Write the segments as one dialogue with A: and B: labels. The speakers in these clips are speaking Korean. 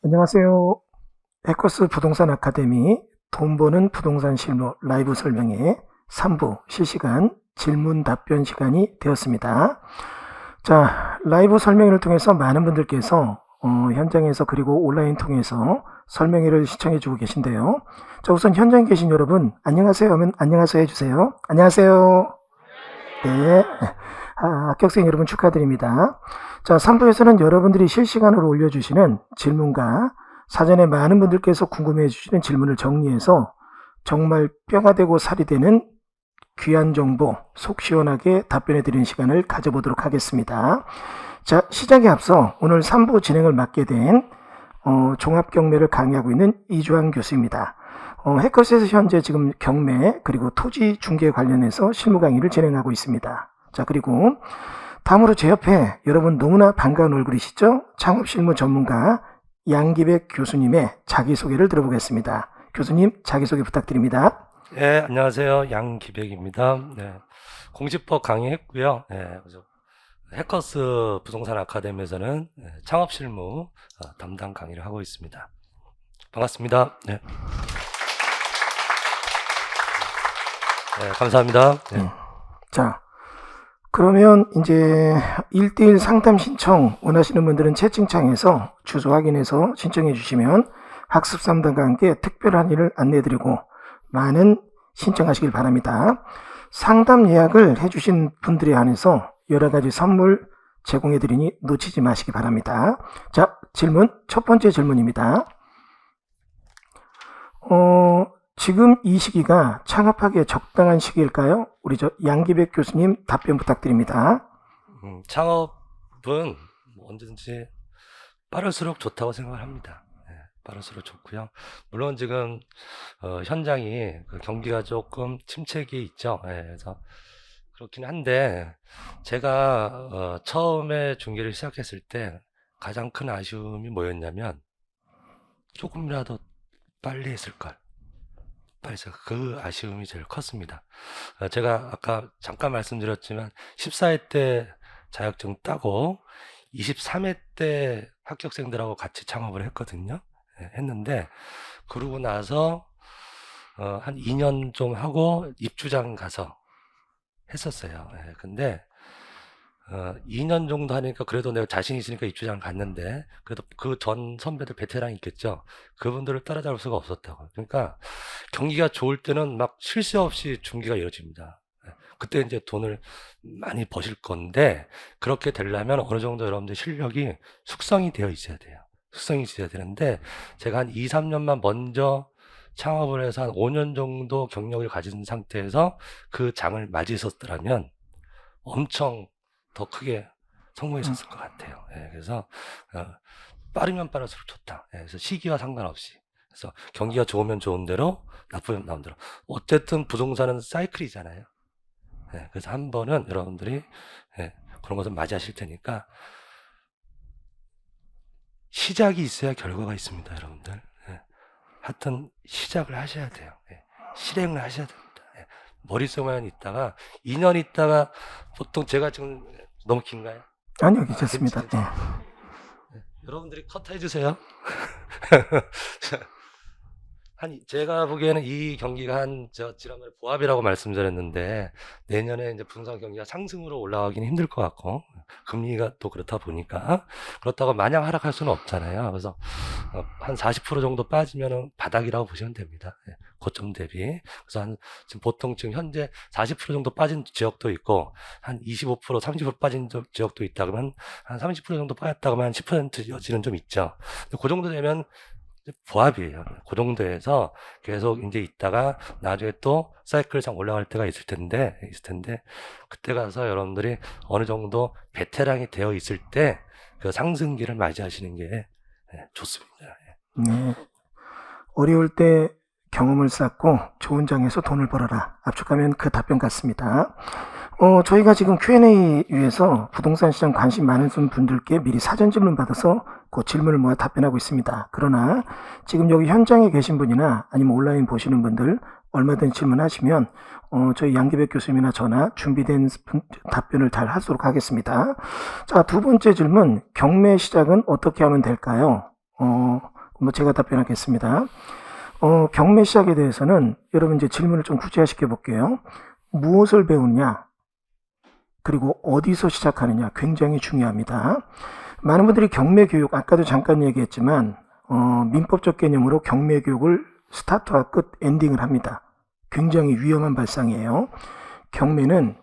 A: 안녕하세요. 에코스 부동산 아카데미 돈 버는 부동산 실무 라이브 설명회 3부 실시간 질문 답변 시간이 되었습니다. 자, 라이브 설명회를 통해서 많은 분들께서 현장에서 그리고 온라인 통해서 설명회를 시청해 주고 계신데요. 자, 우선 현장에 계신 여러분 안녕하세요 하면 안녕하세요 해주세요. 안녕하세요. 네. 합격생 여러분 축하드립니다. 자, 3부에서는 여러분들이 실시간으로 올려주시는 질문과 사전에 많은 분들께서 궁금해 주시는 질문을 정리해서 정말 뼈가 되고 살이 되는 귀한 정보 속 시원하게 답변해 드리는 시간을 가져보도록 하겠습니다. 자, 시작에 앞서 오늘 3부 진행을 맡게 된 종합경매를 강의하고 있는 이주환 교수입니다. 해커스에서 현재 지금 경매 그리고 토지 중개 관련해서 실무 강의를 진행하고 있습니다. 자, 그리고 다음으로 제 옆에 여러분 너무나 반가운 얼굴이시죠? 창업실무 전문가 양기백 교수님의 자기소개를 들어보겠습니다. 교수님 자기소개 부탁드립니다.
B: 네, 안녕하세요. 양기백입니다. 네, 공시법 강의했고요. 네, 그래서 해커스 부동산 아카데미에서는 창업 실무 담당 강의를 하고 있습니다. 반갑습니다. 네. 네, 감사합니다. 네.
A: 자, 그러면 이제 1대1 상담 신청 원하시는 분들은 채팅창에서 주소 확인해서 신청해 주시면 학습 상담과 함께 특별한 일을 안내해 드리고 많은 신청하시길 바랍니다. 상담 예약을 해주신 분들에 한해서 여러 가지 선물 제공해 드리니 놓치지 마시기 바랍니다. 자, 질문 첫 번째 질문입니다. 지금 이 시기가 창업하기에 적당한 시기일까요? 우리 양기백 교수님 답변 부탁드립니다.
B: 창업은 언제든지 빠를수록 좋다고 생각을 합니다. 네, 빠를수록 좋고요. 물론 지금 현장이 경기가 조금 침체기에 있죠. 네, 그래서 그렇긴 한데 제가 처음에 중개를 시작했을 때 가장 큰 아쉬움이 뭐였냐면 조금이라도 빨리 했을 걸. 그래서 그 아쉬움이 제일 컸습니다. 제가 아까 잠깐 말씀드렸지만 14회 때 자격증 따고 23회 때 합격생들하고 같이 창업을 했거든요. 했는데 그러고 나서 한 2년 좀 하고 입주장 가서 했었어요. 근데 2년 정도 하니까 그래도 내가 자신 있으니까 입주장을 갔는데 그래도 그 전 선배들 베테랑이 있겠죠. 그분들을 따라잡을 수가 없었다고. 그러니까 경기가 좋을 때는 막 쉴 새 없이 중개가 이어집니다. 그때 이제 돈을 많이 버실 건데 그렇게 되려면 어느 정도 여러분들 실력이 숙성이 되어 있어야 돼요. 숙성이 있어야 되는데 제가 한 2, 3년만 먼저 창업을 해서 한 5년 정도 경력을 가진 상태에서 그 장을 맞이했었더라면 엄청 더 크게 성공했었을 것 같아요. 그래서 빠르면 빠를수록 좋다. 그래서 시기와 상관없이. 그래서 경기가 좋으면 좋은 대로, 나쁘면 나쁜 대로. 어쨌든 부동산은 사이클이잖아요. 그래서 한 번은 여러분들이 그런 것을 맞이하실 테니까 시작이 있어야 결과가 있습니다, 여러분들. 하여튼 시작을 하셔야 돼요. 실행을 하셔야 됩니다. 머릿속만 있다가 2년 있다가 보통 제가 지금 너무 긴가요?
A: 아니요, 괜찮습니다. 네.
B: 여러분들이 컷 해주세요. 제가 보기에는 이 경기가 지난번에 보합이라고 말씀드렸는데 내년에 이제 부동산 경기가 상승으로 올라가기는 힘들 것 같고 금리가 또 그렇다 보니까 그렇다고 마냥 하락할 수는 없잖아요. 그래서 한 40% 정도 빠지면은 바닥이라고 보시면 됩니다. 고점 대비. 그래서 지금 보통 지금 현재 40% 정도 빠진 지역도 있고 한 25%, 30% 빠진 지역도 있다 그러면 한 30% 정도 빠졌다 그러면 한 10% 여지는 좀 있죠. 그 정도 되면 보합이에요. 그 정도에서 계속 이제 있다가 나중에 또 사이클상 올라갈 때가 있을 텐데 그때 가서 여러분들이 어느 정도 베테랑이 되어 있을 때 그 상승기를 맞이하시는 게 좋습니다.
A: 네. 어려울 때 경험을 쌓고 좋은 장에서 돈을 벌어라. 압축하면 그 답변 같습니다. 저희가 지금 Q&A 위해서 부동산 시장 관심 많은 분들께 미리 사전 질문 받아서 그 질문을 모아 답변하고 있습니다. 그러나 지금 여기 현장에 계신 분이나 아니면 온라인 보시는 분들 얼마든지 질문하시면 저희 양기백 교수님이나 저나 준비된 답변을 잘 하도록 하겠습니다. 자, 두 번째 질문, 경매 시작은 어떻게 하면 될까요? 뭐 제가 답변하겠습니다. 경매 시작에 대해서는 여러분 이제 질문을 좀 구체화시켜 볼게요. 무엇을 배우느냐, 그리고 어디서 시작하느냐 굉장히 중요합니다. 많은 분들이 경매 교육, 아까도 잠깐 얘기했지만 민법적 개념으로 경매 교육을 스타트와 끝 엔딩을 합니다. 굉장히 위험한 발상이에요. 경매는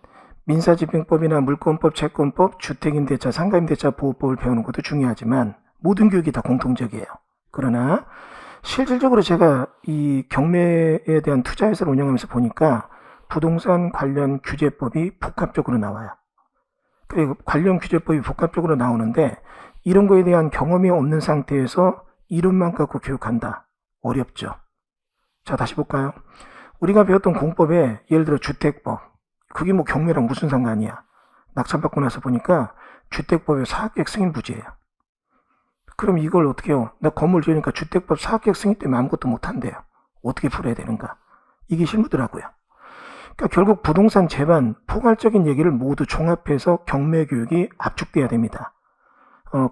A: 민사집행법이나 물권법, 채권법, 주택임대차, 상가임대차 보호법을 배우는 것도 중요하지만 모든 교육이 다 공통적이에요. 그러나 실질적으로 제가 이 경매에 대한 투자회사를 운영하면서 보니까 부동산 관련 규제법이 복합적으로 나와요. 그리고 관련 규제법이 복합적으로 나오는데 이런 거에 대한 경험이 없는 상태에서 이론만 갖고 교육한다. 어렵죠. 자, 다시 볼까요? 우리가 배웠던 공법에 예를 들어 주택법, 그게 뭐 경매랑 무슨 상관이야? 낙찰받고 나서 보니까 주택법에 사업계획 승인 부지예요. 그럼 이걸 어떻게 해요? 나 건물 지으니까 주택법 사업계획 승인 때문에 아무것도 못한대요. 어떻게 풀어야 되는가? 이게 실무더라고요. 그러니까 결국 부동산 제반, 포괄적인 얘기를 모두 종합해서 경매 교육이 압축돼야 됩니다.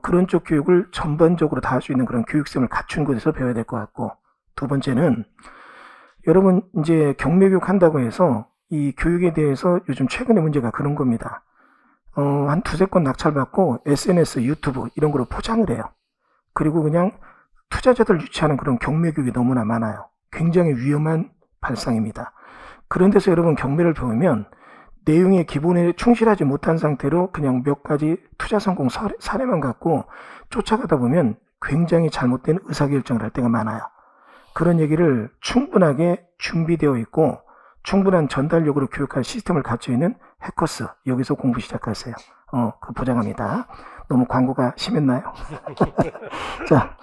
A: 그런 쪽 교육을 전반적으로 다 할 수 있는 그런 교육성을 갖춘 곳에서 배워야 될 것 같고, 두 번째는 여러분 이제 경매 교육 한다고 해서 이 교육에 대해서 요즘 최근의 문제가 그런 겁니다. 한 두세 건 낙찰받고 SNS, 유튜브 이런 거로 포장을 해요. 그리고 그냥 투자자들 유치하는 그런 경매 교육이 너무나 많아요. 굉장히 위험한 발상입니다. 그런 데서 여러분 경매를 배우면 내용의 기본에 충실하지 못한 상태로 그냥 몇 가지 투자 성공 사례만 갖고 쫓아가다 보면 굉장히 잘못된 의사결정을 할 때가 많아요. 그런 얘기를 충분하게 준비되어 있고 충분한 전달력으로 교육할 시스템을 갖춰 있는 해커스, 여기서 공부 시작하세요. 그 보장합니다. 너무 광고가 심했나요? 자,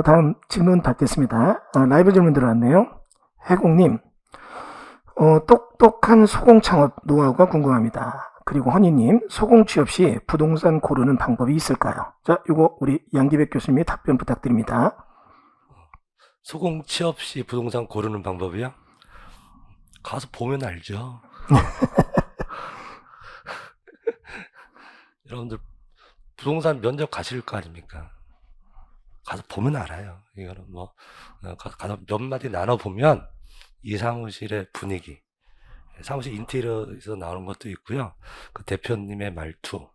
A: 다음 질문 받겠습니다. 라이브 질문 들어왔네요. 해공님, 똑똑한 소공 창업 노하우가 궁금합니다. 그리고 허니님, 소공 취업 시 부동산 고르는 방법이 있을까요? 자, 이거 우리 양기백 교수님의 답변 부탁드립니다.
B: 소공 취업 시 부동산 고르는 방법이요? 가서 보면 알죠. 여러분들 부동산 면접 가실 거 아닙니까? 가서 보면 알아요. 이거는 뭐 가서 몇 마디 나눠보면 이 사무실의 분위기, 사무실 인테리어에서 나오는 것도 있고요. 그 대표님의 말투,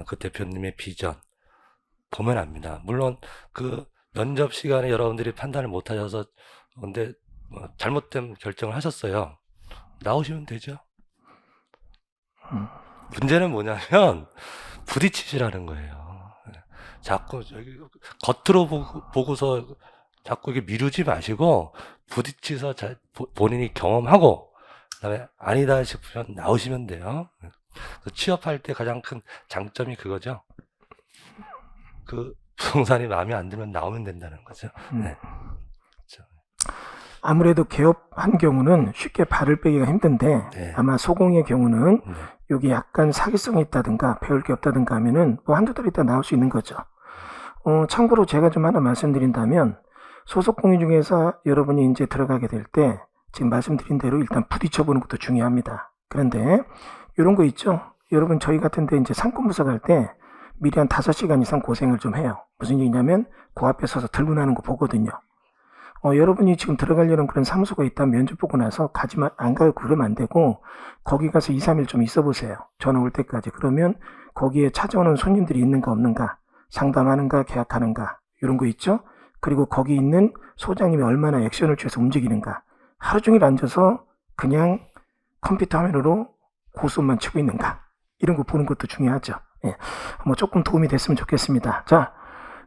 B: 그 대표님의 비전 보면 압니다. 물론 그 면접 시간에 여러분들이 판단을 못 하셔서 근데 잘못된 결정을 하셨어요. 나오시면 되죠. 문제는 뭐냐면 부딪히시라는 거예요. 자꾸 저기 겉으로 보고서 자꾸 이게 미루지 마시고 부딪혀서 본인이 경험하고 그다음에 아니다 싶으면 나오시면 돼요. 그래서 취업할 때 가장 큰 장점이 그거죠. 그 부동산이 마음에 안 들면 나오면 된다는 거죠. 네.
A: 아무래도 개업한 경우는 쉽게 발을 빼기가 힘든데
B: 네.
A: 아마 소공의 경우는
B: 네.
A: 여기 약간 사기성이 있다든가 배울 게 없다든가 하면은 뭐 한두 달 있다 나올 수 있는 거죠. 참고로 제가 좀 하나 말씀드린다면 소속 공인 중에서 여러분이 이제 들어가게 될 때 지금 말씀드린 대로 일단 부딪혀보는 것도 중요합니다. 그런데 이런 거 있죠. 여러분 저희 같은데 이제 상권부서 갈 때 미리 한 5시간 이상 고생을 좀 해요. 무슨 얘기냐면 그 앞에 서서 들고 나는 거 보거든요. 여러분이 지금 들어가려는 그런 사무소가 있다면 면접 보고 나서 안 가고 그러면 안 되고 거기 가서 2, 3일 좀 있어 보세요. 전화 올 때까지. 그러면 거기에 찾아오는 손님들이 있는가 없는가, 상담하는가 계약하는가 이런 거 있죠. 그리고 거기 있는 소장님이 얼마나 액션을 취해서 움직이는가, 하루 종일 앉아서 그냥 컴퓨터 화면으로 고스톱만 치고 있는가 이런 거 보는 것도 중요하죠. 예. 뭐 조금 도움이 됐으면 좋겠습니다. 자,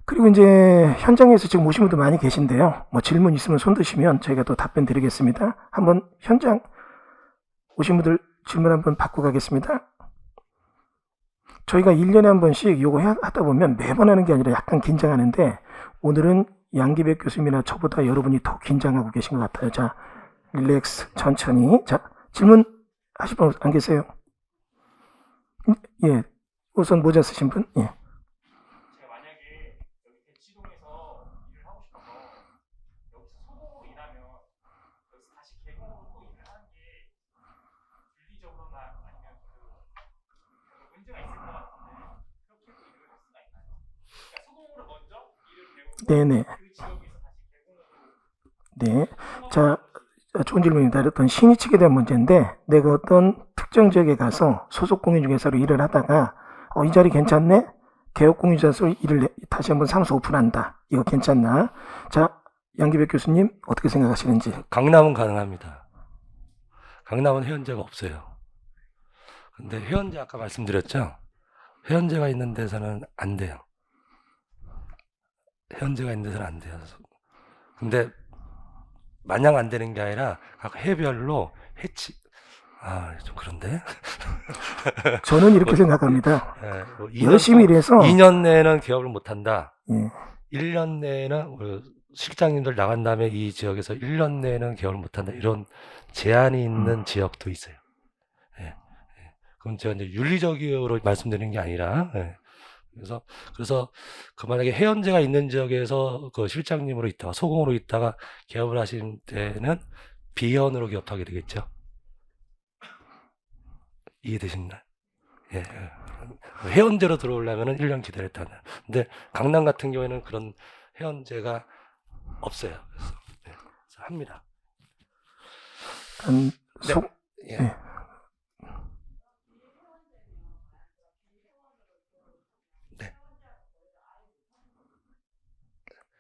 A: 그리고 이제 현장에서 지금 오신 분도 많이 계신데요. 뭐 질문 있으면 손 드시면 저희가 또 답변 드리겠습니다. 한번 현장 오신 분들 질문 한번 받고 가겠습니다. 저희가 1년에 한 번씩 요거 하다 보면 매번 하는 게 아니라 약간 긴장하는데 오늘은 양기백 교수님이나 저보다 여러분이 더 긴장하고 계신 것 같아요. 자, 릴렉스 천천히. 자, 질문 하실 분 안 계세요? 예, 우선 모자 쓰신 분? 예. 네네. 네. 자, 좋은 질문입니다. 어떤 신입 측에 대한 문제인데, 내가 어떤 특정 지역에 가서 소속 공인중개사로 일을 하다가, 이 자리 괜찮네? 개업 공인중개사로 다시 한번 사무소 오픈한다. 이거 괜찮나? 자, 양기백 교수님, 어떻게 생각하시는지.
B: 강남은 가능합니다. 강남은 회원제가 없어요. 근데 회원제 아까 말씀드렸죠? 회원제가 있는 데서는 안 돼요. 회원제가 있는 데서는 안 돼요. 근데 마냥 안 되는 게 아니라 각 해별로 좀 그런데?
A: 저는 이렇게 생각합니다.
B: 예, 뭐
A: 열심히 일해서,
B: 2년 내에는 개업을 못 한다.
A: 예,
B: 1년 내에는 실장님들 나간 다음에 이 지역에서 1년 내에는 개업을 못 한다. 이런 제한이 있는 지역도 있어요. 예, 예. 그럼 제가 이제 윤리적으로 말씀드리는 게 아니라, 예. 그래서 그 만약에 해연제가 있는 지역에서 그 실장님으로 있다가 소공으로 있다가 개업을 하신 때는 비회원으로 개업하게 되겠죠. 이해되셨나요? 예. 회원제로 들어오려면 1년 기다렸다는. 근데 강남 같은 경우에는 그런 회원제가 없어요. 그래서 합니다.
A: 한,
B: 네.
A: 소,
B: 예.
A: 예.
B: 네.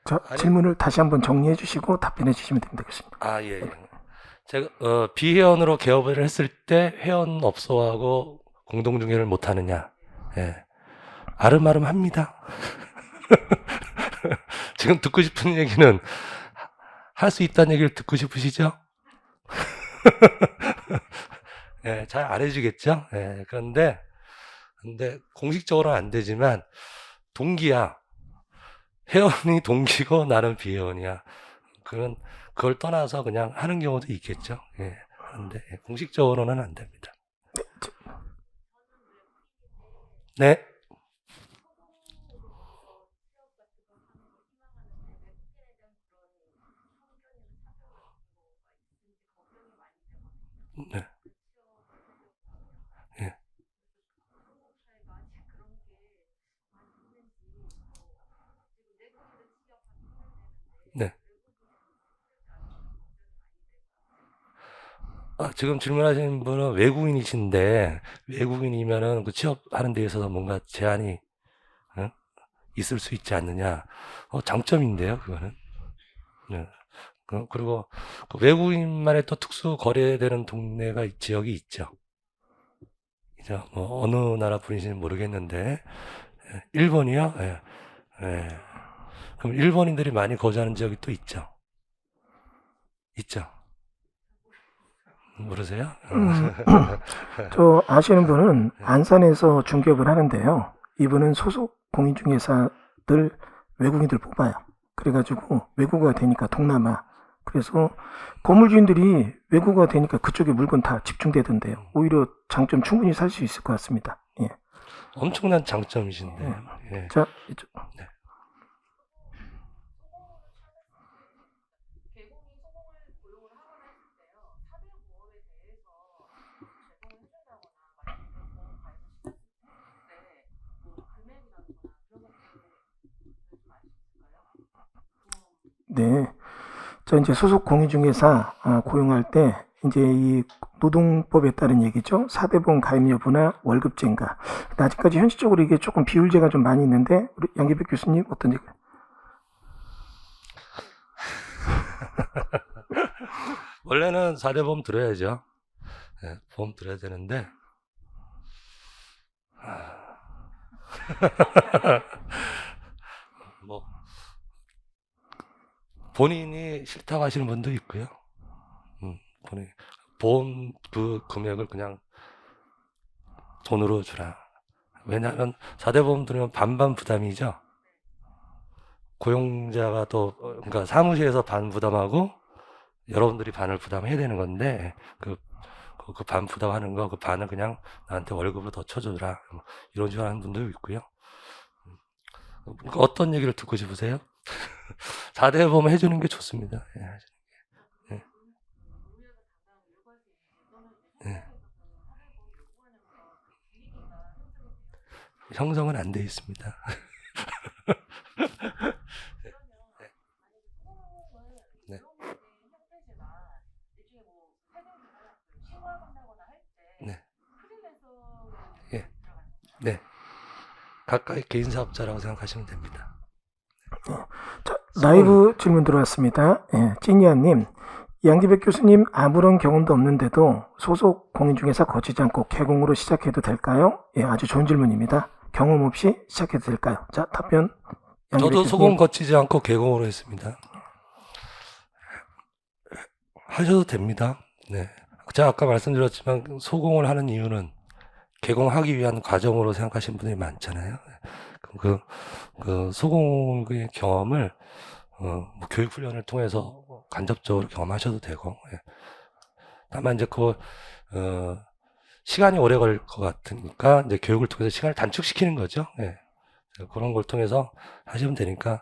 A: 자,
B: 아니,
A: 질문을 다시 한번 정리해 주시고 답변해 주시면 됩니다, 교수님.
B: 예, 예. 제가 비회원으로 개업을 했을 때 회원업소하고 공동중개를 못 하느냐? 예. 아름아름 합니다. 지금 듣고 싶은 얘기는 할 수 있다는 얘기를 듣고 싶으시죠? 예, 잘 안 해주겠죠? 예, 근데 공식적으로는 안 되지만 동기야. 회원이 동기고 나는 비회원이야. 그걸 떠나서 그냥 하는 경우도 있겠죠. 예, 그런데 공식적으로는 안 됩니다. 네. 네. 예. 네. 지금 질문하시는 분은 외국인이신데 외국인이면은 그 취업하는 데 있어서 뭔가 제한이 있을 수 있지 않느냐? 장점인데요, 그거는. 네. 그리고 그 외국인만의 또 특수 거래되는 동네가 지역이 있죠. 이제 뭐 어느 나라 분이신지 모르겠는데 일본이요? 예. 예. 그럼 일본인들이 많이 거주하는 지역이 또 있죠. 있죠. 모르세요?
A: 저 아시는 분은 안산에서 중개업을 하는데요. 이분은 소속 공인중개사들 외국인들 뽑아요. 그래가지고 외국어가 되니까 동남아. 그래서 건물주인들이 외국어가 되니까 그쪽에 물건 다 집중되던데요. 오히려 장점 충분히 살 수 있을 것 같습니다. 예.
B: 엄청난 장점이신데. 예.
A: 자, 이쪽.
B: 네.
A: 네. 자, 이제 소속 공인중개사 고용할 때 이제 이 노동법에 따른 얘기죠. 4대 보험 가입 여부나 월급제인가. 근데 아직까지 현실적으로 이게 조금 비율제가 좀 많이 있는데 우리 양기백 교수님 어떤 얘기?
B: 원래는 4대 보험 들어야죠. 예, 보험 들어야 되는데 뭐 본인이 싫다고 하시는 분도 있고요. 본인 보험 그 금액을 그냥 돈으로 주라. 왜냐하면 4대 보험 들으면 반반 부담이죠. 고용자가 또 그러니까 사무실에서 반 부담하고 여러분들이 반을 부담해야 되는 건데 그 반 부담하는 거 그 반을 그냥 나한테 월급으로 더 쳐주라 뭐 이런 식으로 하는 분도 있고요. 어떤 얘기를 듣고 싶으세요? 4대 보험 해주는 게 좋습니다. 예. 예. 예. 형성은 안 돼 있습니다. 가까이 개인 사업자라고 생각하시면 됩니다.
A: 자, 라이브 질문 들어왔습니다. 예, 찐이야님, 양기백 교수님 아무런 경험도 없는데도 소속 공인중개사 거치지 않고 개공으로 시작해도 될까요? 예, 아주 좋은 질문입니다. 경험 없이 시작해도 될까요? 자, 답변. 양기백
B: 저도
A: 교수님.
B: 소공 거치지 않고 개공으로 했습니다. 하셔도 됩니다. 네. 제가 아까 말씀드렸지만 소공을 하는 이유는 개공하기 위한 과정으로 생각하시는 분들이 많잖아요. 그럼 그 소공의 경험을 뭐 교육훈련을 통해서 간접적으로 경험하셔도 되고, 예. 다만 이제 시간이 오래 걸릴 것 같으니까 이제 교육을 통해서 시간을 단축시키는 거죠. 예. 그런 걸 통해서 하시면 되니까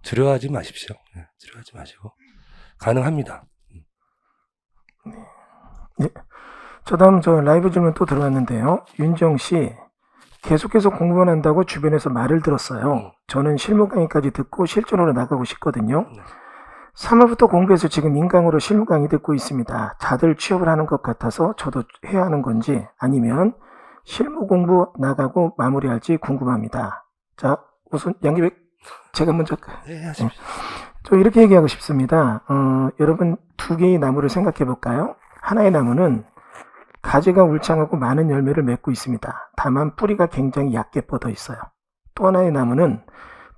B: 두려워하지 마십시오. 예. 두려워하지 마시고 가능합니다.
A: 네. 저 다음 라이브 질문 또 들어왔는데요. 윤정 씨, 계속해서 공부만 한다고 주변에서 말을 들었어요. 저는 실무 강의까지 듣고 실전으로 나가고 싶거든요. 3월부터 공부해서 지금 인강으로 실무 강의 듣고 있습니다. 다들 취업을 하는 것 같아서 저도 해야 하는 건지 아니면 실무 공부 나가고 마무리할지 궁금합니다. 자, 우선 양기백 제가 먼저
B: 네, 하십시오.
A: 저 이렇게 얘기하고 싶습니다. 여러분 두 개의 나무를 생각해 볼까요? 하나의 나무는 가지가 울창하고 많은 열매를 맺고 있습니다. 다만 뿌리가 굉장히 얕게 뻗어 있어요. 또 하나의 나무는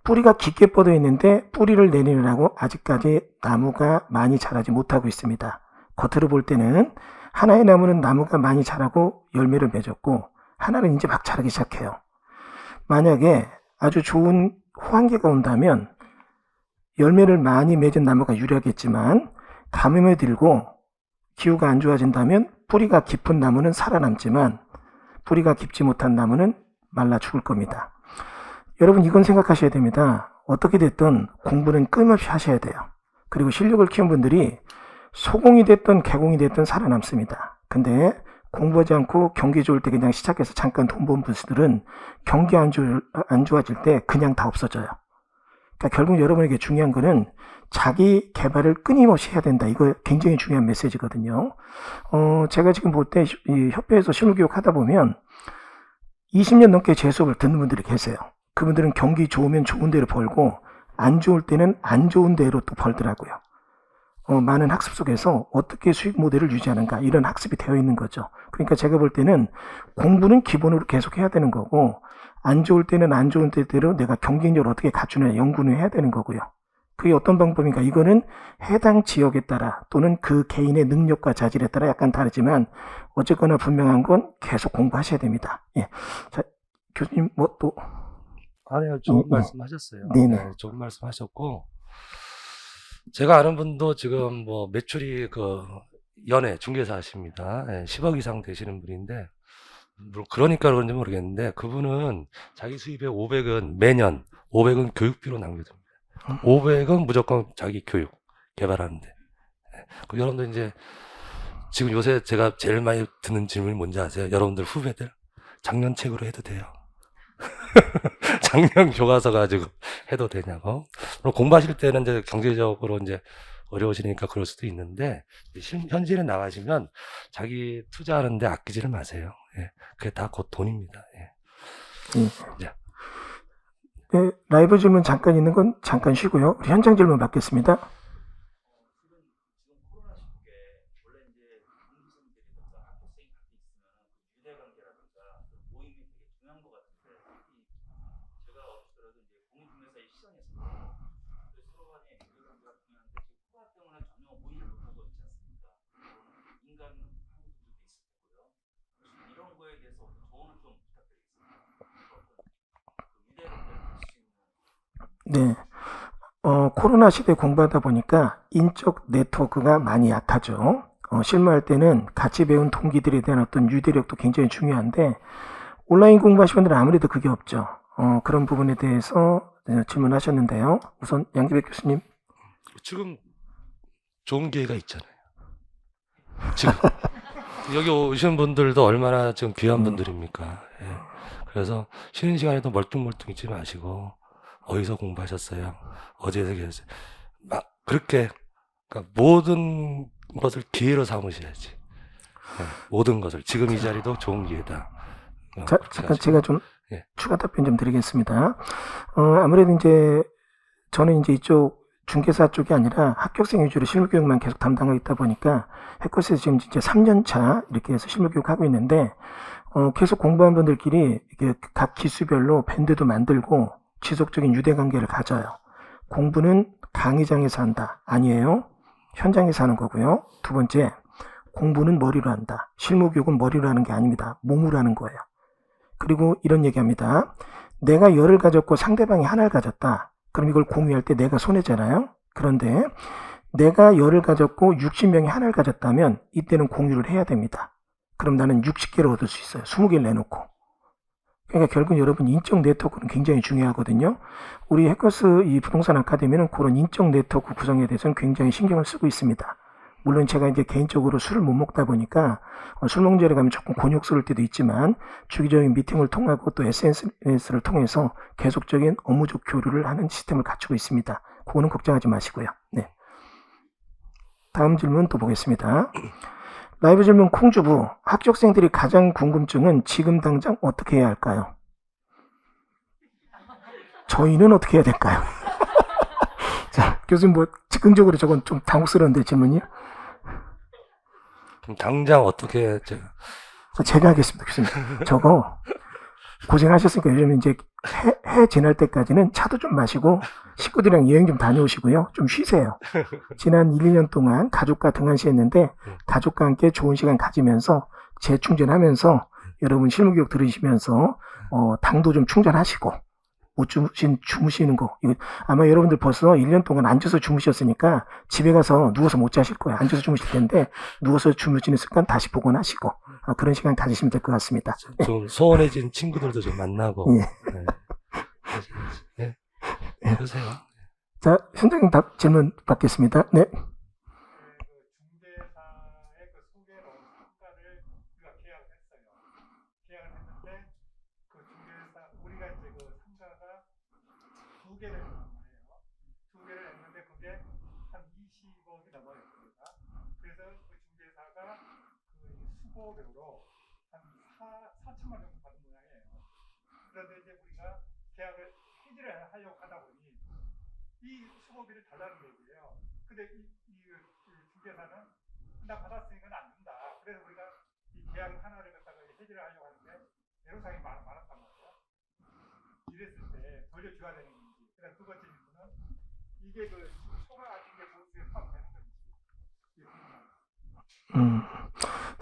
A: 뿌리가 깊게 뻗어 있는데 뿌리를 내리느라고 아직까지 나무가 많이 자라지 못하고 있습니다. 겉으로 볼 때는 하나의 나무는 나무가 많이 자라고 열매를 맺었고 하나는 이제 막 자라기 시작해요. 만약에 아주 좋은 호황기가 온다면 열매를 많이 맺은 나무가 유리하겠지만 가뭄에 들고 기후가 안 좋아진다면 뿌리가 깊은 나무는 살아남지만 뿌리가 깊지 못한 나무는 말라 죽을 겁니다. 여러분 이건 생각하셔야 됩니다. 어떻게 됐든 공부는 끊임없이 하셔야 돼요. 그리고 실력을 키운 분들이 소공이 됐든 개공이 됐든 살아남습니다. 근데 공부하지 않고 경기 좋을 때 그냥 시작해서 잠깐 돈 번 분들은 경기 안 좋아질 때 그냥 다 없어져요. 그러니까 결국 여러분에게 중요한 거는 자기 개발을 끊임없이 해야 된다. 이거 굉장히 중요한 메시지거든요. 제가 지금 볼 때 이 협회에서 실무교육 하다 보면 20년 넘게 제 수업을 듣는 분들이 계세요. 그분들은 경기 좋으면 좋은 대로 벌고 안 좋을 때는 안 좋은 대로 또 벌더라고요. 많은 학습 속에서 어떻게 수익 모델을 유지하는가 이런 학습이 되어 있는 거죠. 그러니까 제가 볼 때는 공부는 기본으로 계속 해야 되는 거고 안 좋을 때는 안 좋은 때대로 내가 경쟁력을 어떻게 갖추느냐 연구는 해야 되는 거고요. 그게 어떤 방법인가? 이거는 해당 지역에 따라 또는 그 개인의 능력과 자질에 따라 약간 다르지만 어쨌거나 분명한 건 계속 공부하셔야 됩니다. 예. 자, 교수님 뭐 또?
B: 아니요, 좋은 말씀하셨어요.
A: 네네.
B: 네, 좋은 말씀하셨고 제가 아는 분도 지금 뭐 매출이 연애 중개사 하십니다. 10억 이상 되시는 분인데 그러니까 그런지 모르겠는데 그분은 자기 수입의 500은 매년 500은 교육비로 남겨둡니다. 500은 무조건 자기 교육 개발하는데. 그 여러분들 이제 지금 요새 제가 제일 많이 듣는 질문이 뭔지 아세요? 여러분들 후배들 작년 책으로 해도 돼요. 작년 교과서 가지고 해도 되냐고. 공부하실 때는 이제 경제적으로 이제 어려우시니까 그럴 수도 있는데 현실에 나가시면 자기 투자하는데 아끼지를 마세요. 예. 그게 다 곧 돈입니다. 예. 예.
A: 네, 라이브 질문 잠깐 있는 건 잠깐 쉬고요. 우리 현장 질문 받겠습니다. 네. 코로나 시대 공부하다 보니까 인적 네트워크가 많이 약하죠. 실무할 때는 같이 배운 동기들에 대한 어떤 유대력도 굉장히 중요한데 온라인 공부하시는 분들은 아무래도 그게 없죠. 그런 부분에 대해서 질문하셨는데요. 우선 양기백 교수님.
B: 지금 좋은 기회가 있잖아요. 지금 여기 오신 분들도 얼마나 지금 귀한 분들입니까? 예. 그래서 쉬는 시간에도 멀뚱멀뚱 있지 마시고 어디서 공부하셨어요? 어디에서 계셨어요? 막 그렇게 그러니까 모든 것을 기회로 삼으셔야지. 예. 모든 것을 지금 이 자리도 좋은 기회다.
A: 자, 잠깐 제가 좀
B: 예.
A: 추가 답변 좀 드리겠습니다. 아무래도 이제 저는 이제 이쪽 중개사 쪽이 아니라 합격생 위주로 실무교육만 계속 담당하고 있다 보니까 해커스에서 지금 이제 3년 차 이렇게 해서 실무교육 하고 있는데 계속 공부한 분들끼리 이게 각 기수별로 밴드도 만들고 지속적인 유대 관계를 가져요. 공부는 강의장에서 한다. 아니에요. 현장에서 하는 거고요. 두 번째, 공부는 머리로 한다. 실무교육은 머리로 하는 게 아닙니다. 몸으로 하는 거예요. 그리고 이런 얘기합니다. 내가 10을 가졌고 상대방이 하나를 가졌다. 그럼 이걸 공유할 때 내가 손해잖아요. 그런데 내가 10을 가졌고 60명이 하나를 가졌다면 이때는 공유를 해야 됩니다. 그럼 나는 60개를 얻을 수 있어요. 20개를 내놓고. 그러니까 결국 여러분 인적 네트워크는 굉장히 중요하거든요. 우리 해커스 이 부동산 아카데미는 그런 인적 네트워크 구성에 대해서는 굉장히 신경을 쓰고 있습니다. 물론 제가 이제 개인적으로 술을 못 먹다 보니까 술 먹는 자리에 가면 조금 곤욕스러울 때도 있지만 주기적인 미팅을 통하고 또 SNS를 통해서 계속적인 업무적 교류를 하는 시스템을 갖추고 있습니다. 그거는 걱정하지 마시고요. 네. 다음 질문 또 보겠습니다. 라이브 질문 콩주부, 합격생들이 가장 궁금증은 지금 당장 어떻게 해야 할까요? 저희는 어떻게 해야 될까요? 자, 교수님 뭐 즉흥적으로 저건 좀 당혹스러운데 질문이요?
B: 그럼 당장 어떻게
A: 제가 하겠습니다, 교수님. 저거 고생하셨으니까 요즘 이제 해 지날 때까지는 차도 좀 마시고 식구들이랑 여행 좀 다녀오시고요. 좀 쉬세요. 지난 1, 2년 동안 가족과 등한시했는데 가족과 함께 좋은 시간 가지면서 재충전하면서 여러분 실무교육 들으시면서 당도 좀 충전하시고 못 주무시는 거 이거 아마 여러분들 벌써 1년 동안 앉아서 주무셨으니까 집에 가서 누워서 못 자실 거예요. 앉아서 주무실 텐데 누워서 주무시는 습관 다시 복원하시고 그런 시간 가지시면 될 것 같습니다.
B: 좀 소원해진 친구들도 좀 만나고.
A: 예.
B: 네. 그러세요.
A: 자, 현장님 답 질문 받겠습니다. 네.
C: 중개사의 그 소개로 상가를 우리가 계약을 했어요. 계약을 했는데 그 중개사 우리가 이제 그 상가가 2개를 했단 말이에요. 2개를 했는데 그게 한 20억이 넘어갔습니다. 그래서 그 중개사가 그 수고료로 한 4천만 정도 받은 모양이에요. 그런데 이제 우리가 계약을 해지를 하려고 하다 보니 이 수고비를 달라는 얘기예요. 근데 이 중개사는 나 받았으니까 안 준다. 그래서 우리가 이 계약 하나를 갖다가 해지를 하려고 하는데 애로사항이 많았단 말이에요. 이랬을 때 돌려줘야 되는 건지. 그다음 두 번째 질문은 이게 그 초과 같은 게 보수에 포함되는 건지.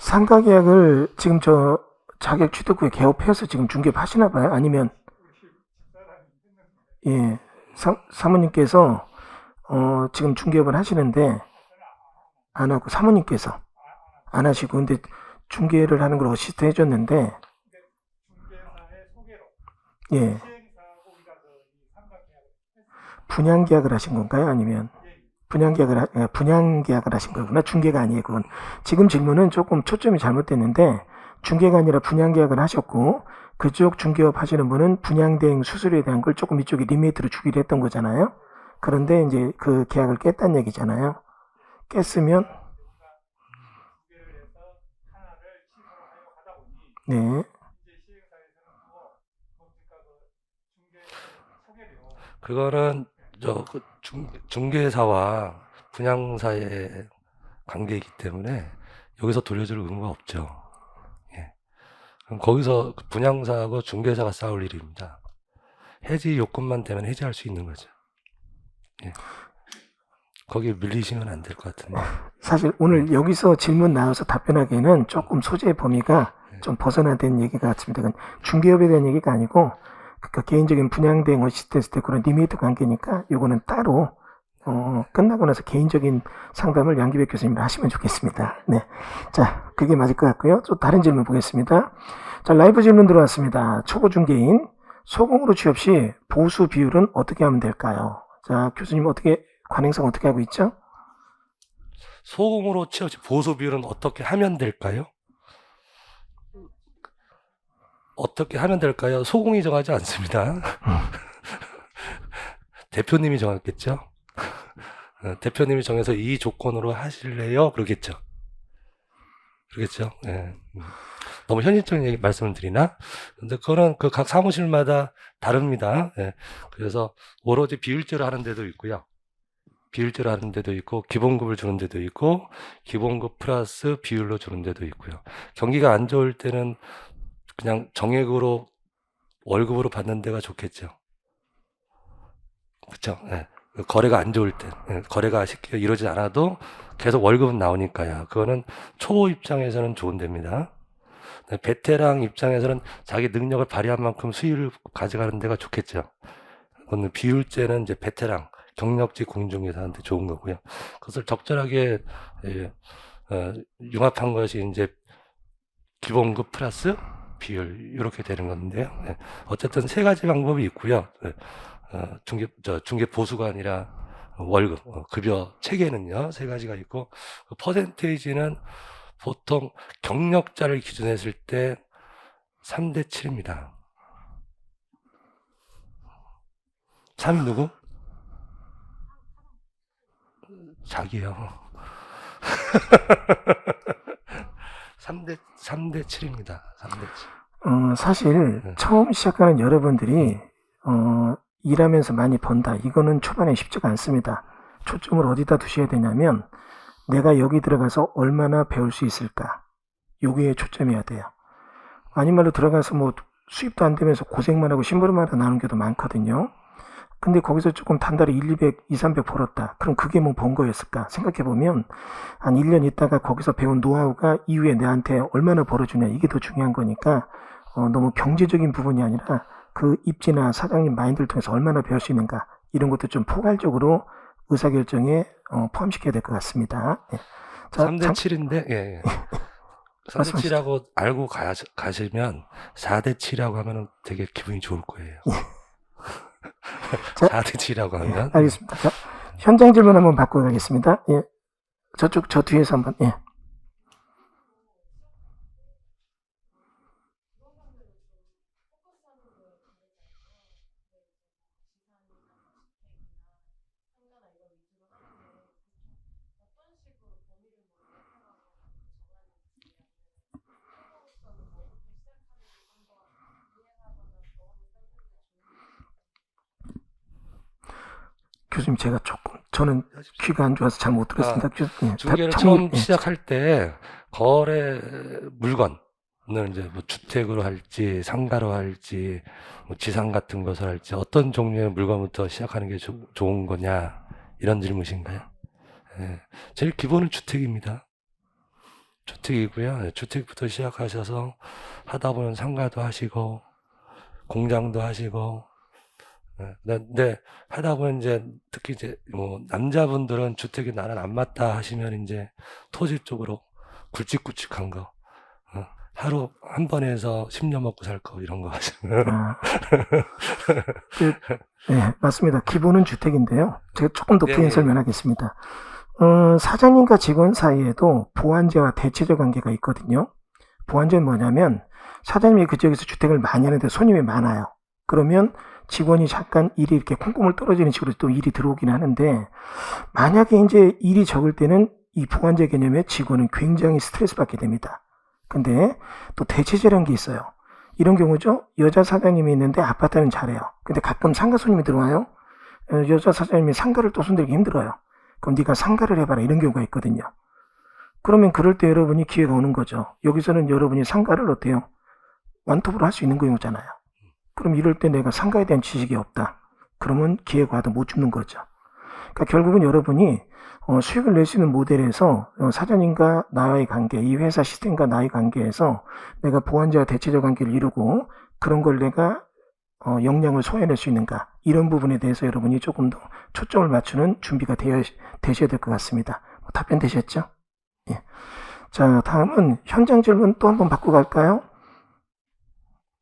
A: 상가 계약을 지금 저 자격 취득 후에 개업해서 지금 중개하시나 봐요? 아니면 예. 사모님께서 지금 중개업을 하시는데 안 하고 사모님께서 안 하시고 근데 중개를 하는 걸 어시스트 해줬는데
C: 중개사의 소개로
A: 예
C: 시행사하고 우리가 그 상가 계약을 했어요.
A: 분양 계약을 하신 건가요? 아니면 분양 계약을 하신 거구나. 중개가 아니에요. 그건 지금 질문은 조금 초점이 잘못됐는데 중개가 아니라 분양 계약을 하셨고 그쪽 중개업 하시는 분은 분양 대행 수수료에 대한 걸 조금 이쪽에 리미트로 주기로 했던 거잖아요. 그런데 이제 그 계약을 깼다는 얘기잖아요. 깼으면 네.
B: 그거는 중개사와 분양사의 관계이기 때문에 여기서 돌려줄 의무가 없죠. 예. 그럼 거기서 분양사하고 중개사가 싸울 일입니다. 해지 요건만 되면 해지할 수 있는 거죠. 예. 거기 밀리시면 안 될 것 같은데.
A: 사실 오늘 여기서 질문 나와서 답변하기에는 조금 소재의 범위가 좀 벗어나된 얘기가 같습니다. 그건 중개업에 대한 얘기가 아니고 그러니까 개인적인 분양 대행 어시스트 했을 때 그런 리미트 관계니까 요거는 따로 끝나고 나서 개인적인 상담을 양기백 교수님을 하시면 좋겠습니다. 네. 자, 그게 맞을 것 같고요. 또 다른 질문 보겠습니다. 자, 라이브 질문 들어왔습니다. 초보 중개인 소공으로 취업 시 보수 비율은 어떻게 하면 될까요? 자, 교수님 어떻게 관행상 어떻게 하고 있죠?
B: 소공으로 취업 시 보수 비율은 어떻게 하면 될까요? 어떻게 하면 될까요? 소공이 정하지 않습니다. 대표님이 정했겠죠? 대표님이 정해서 이 조건으로 하실래요? 그러겠죠. 그러겠죠. 예. 너무 현실적인 얘기 말씀을 드리나? 근데 그거는 그 각 사무실마다 다릅니다. 예. 그래서 오로지 비율제로 하는 데도 있고요. 비율제로 하는 데도 있고, 기본급을 주는 데도 있고, 기본급 플러스 비율로 주는 데도 있고요. 경기가 안 좋을 때는 그냥 정액으로 월급으로 받는 데가 좋겠죠. 그렇죠? 예. 거래가 안 좋을 때, 예. 거래가 쉽게 이루어지지 않아도 계속 월급은 나오니까요. 그거는 초보 입장에서는 좋은 데입니다. 네, 베테랑 입장에서는 자기 능력을 발휘한 만큼 수익을 가져가는 데가 좋겠죠. 그건 비율제는 이제 베테랑, 경력직 공인중개사한테 좋은 거고요. 그것을 적절하게 예, 융합한 것이 이제 기본급 플러스 비율 이렇게 되는 건데요. 예, 어쨌든 세 가지 방법이 있고요. 예, 중개 보수가 아니라 월급, 급여 체계는요, 세 가지가 있고, 그 퍼센테이지는 보통 경력자를 기준으로 했을 때 3대 7입니다. 3이 누구? 자기요. 3대 7입니다. 3대 7.
A: 사실
B: 네.
A: 처음 시작하는 여러분들이 일하면서 많이 번다. 이거는 초반에 쉽지가 않습니다. 초점을 어디다 두셔야 되냐면 내가 여기 들어가서 얼마나 배울 수 있을까? 여기에 초점이어야 돼요. 아닌 말로 들어가서 뭐 수입도 안 되면서 고생만 하고 심부름만 하다 나오는 경우도 많거든요. 근데 거기서 조금 단달에 200, 300 벌었다. 그럼 그게 뭐 번 거였을까? 생각해보면 한 1년 있다가 거기서 배운 노하우가 이후에 내한테 얼마나 벌어주냐. 이게 더 중요한 거니까 너무 경제적인 부분이 아니라 그 입지나 사장님 마인드를 통해서 얼마나 배울 수 있는가. 이런 것도 좀 포괄적으로 의사결정에 포함시켜야 될 것 같습니다. 예. 자,
B: 3대 7인데, 예. 3대
A: 말씀하시죠.
B: 7하고 알고 가시면 4대 7이라고 하면 되게 기분이 좋을 거예요.
A: 자,
B: 4대 7이라고 하면.
A: 알겠습니다. 자, 현장 질문 한번 바꿔 가겠습니다. 예. 저 뒤에서 한번, 예. 교수님, 제가 저는 귀가 안 좋아서 잘 못 들었습니다. 예,
B: 중개를
A: 참고,
B: 처음
A: 예.
B: 시작할 때 거래 물건을 이제 뭐 주택으로 할지 상가로 할지 뭐 지상 같은 것을 할지 어떤 종류의 물건부터 시작하는 게 좋은 거냐 이런 질문이신가요? 예. 제일 기본은 주택입니다. 주택이고요. 예, 주택부터 시작하셔서 하다 보면 상가도 하시고 공장도 하시고 근데 하다 보면 이제 특히 이제 뭐 남자분들은 주택이 나는 안 맞다 하시면 이제 토지 쪽으로 굵직굵직한 거 하루 한 번 해서 10년 먹고 살 거 이런 거 하시면
A: 네, 맞습니다. 기본은 주택인데요. 제가 조금 더 부연
B: 예.
A: 설명하겠습니다. 사장님과 직원 사이에도 보완제와 대체적 관계가 있거든요. 보완제는 뭐냐면 사장님이 그 지역에서 주택을 많이 하는데 손님이 많아요. 그러면 직원이 잠깐 일이 이렇게 콩고물 떨어지는 식으로 또 일이 들어오긴 하는데 만약에 이제 일이 적을 때는 이 보완제 개념에 직원은 굉장히 스트레스 받게 됩니다. 근데 또 대체제라는 게 있어요. 이런 경우죠. 여자 사장님이 있는데 아파트는 잘해요. 근데 가끔 상가 손님이 들어와요. 여자 사장님이 상가를 또 손들기 힘들어요. 그럼 네가 상가를 해봐라 이런 경우가 있거든요. 그러면 그럴 때 여러분이 기회가 오는 거죠. 여기서는 여러분이 상가를 어때요? 완톱으로 할 수 있는 경우잖아요. 그럼 이럴 때 내가 상가에 대한 지식이 없다. 그러면 기회가 와도 못 줍는 거죠. 그러니까 결국은 여러분이 수익을 낼 수 있는 모델에서 사장님과 나의 관계, 이 회사 시스템과 나의 관계에서 내가 보완제와 대체적 관계를 이루고 그런 걸 내가 역량을 소화해낼 수 있는가 이런 부분에 대해서 여러분이 조금 더 초점을 맞추는 준비가 되셔야 될 것 같습니다. 답변 되셨죠? 예. 자, 다음은 현장 질문 또 한번 받고 갈까요?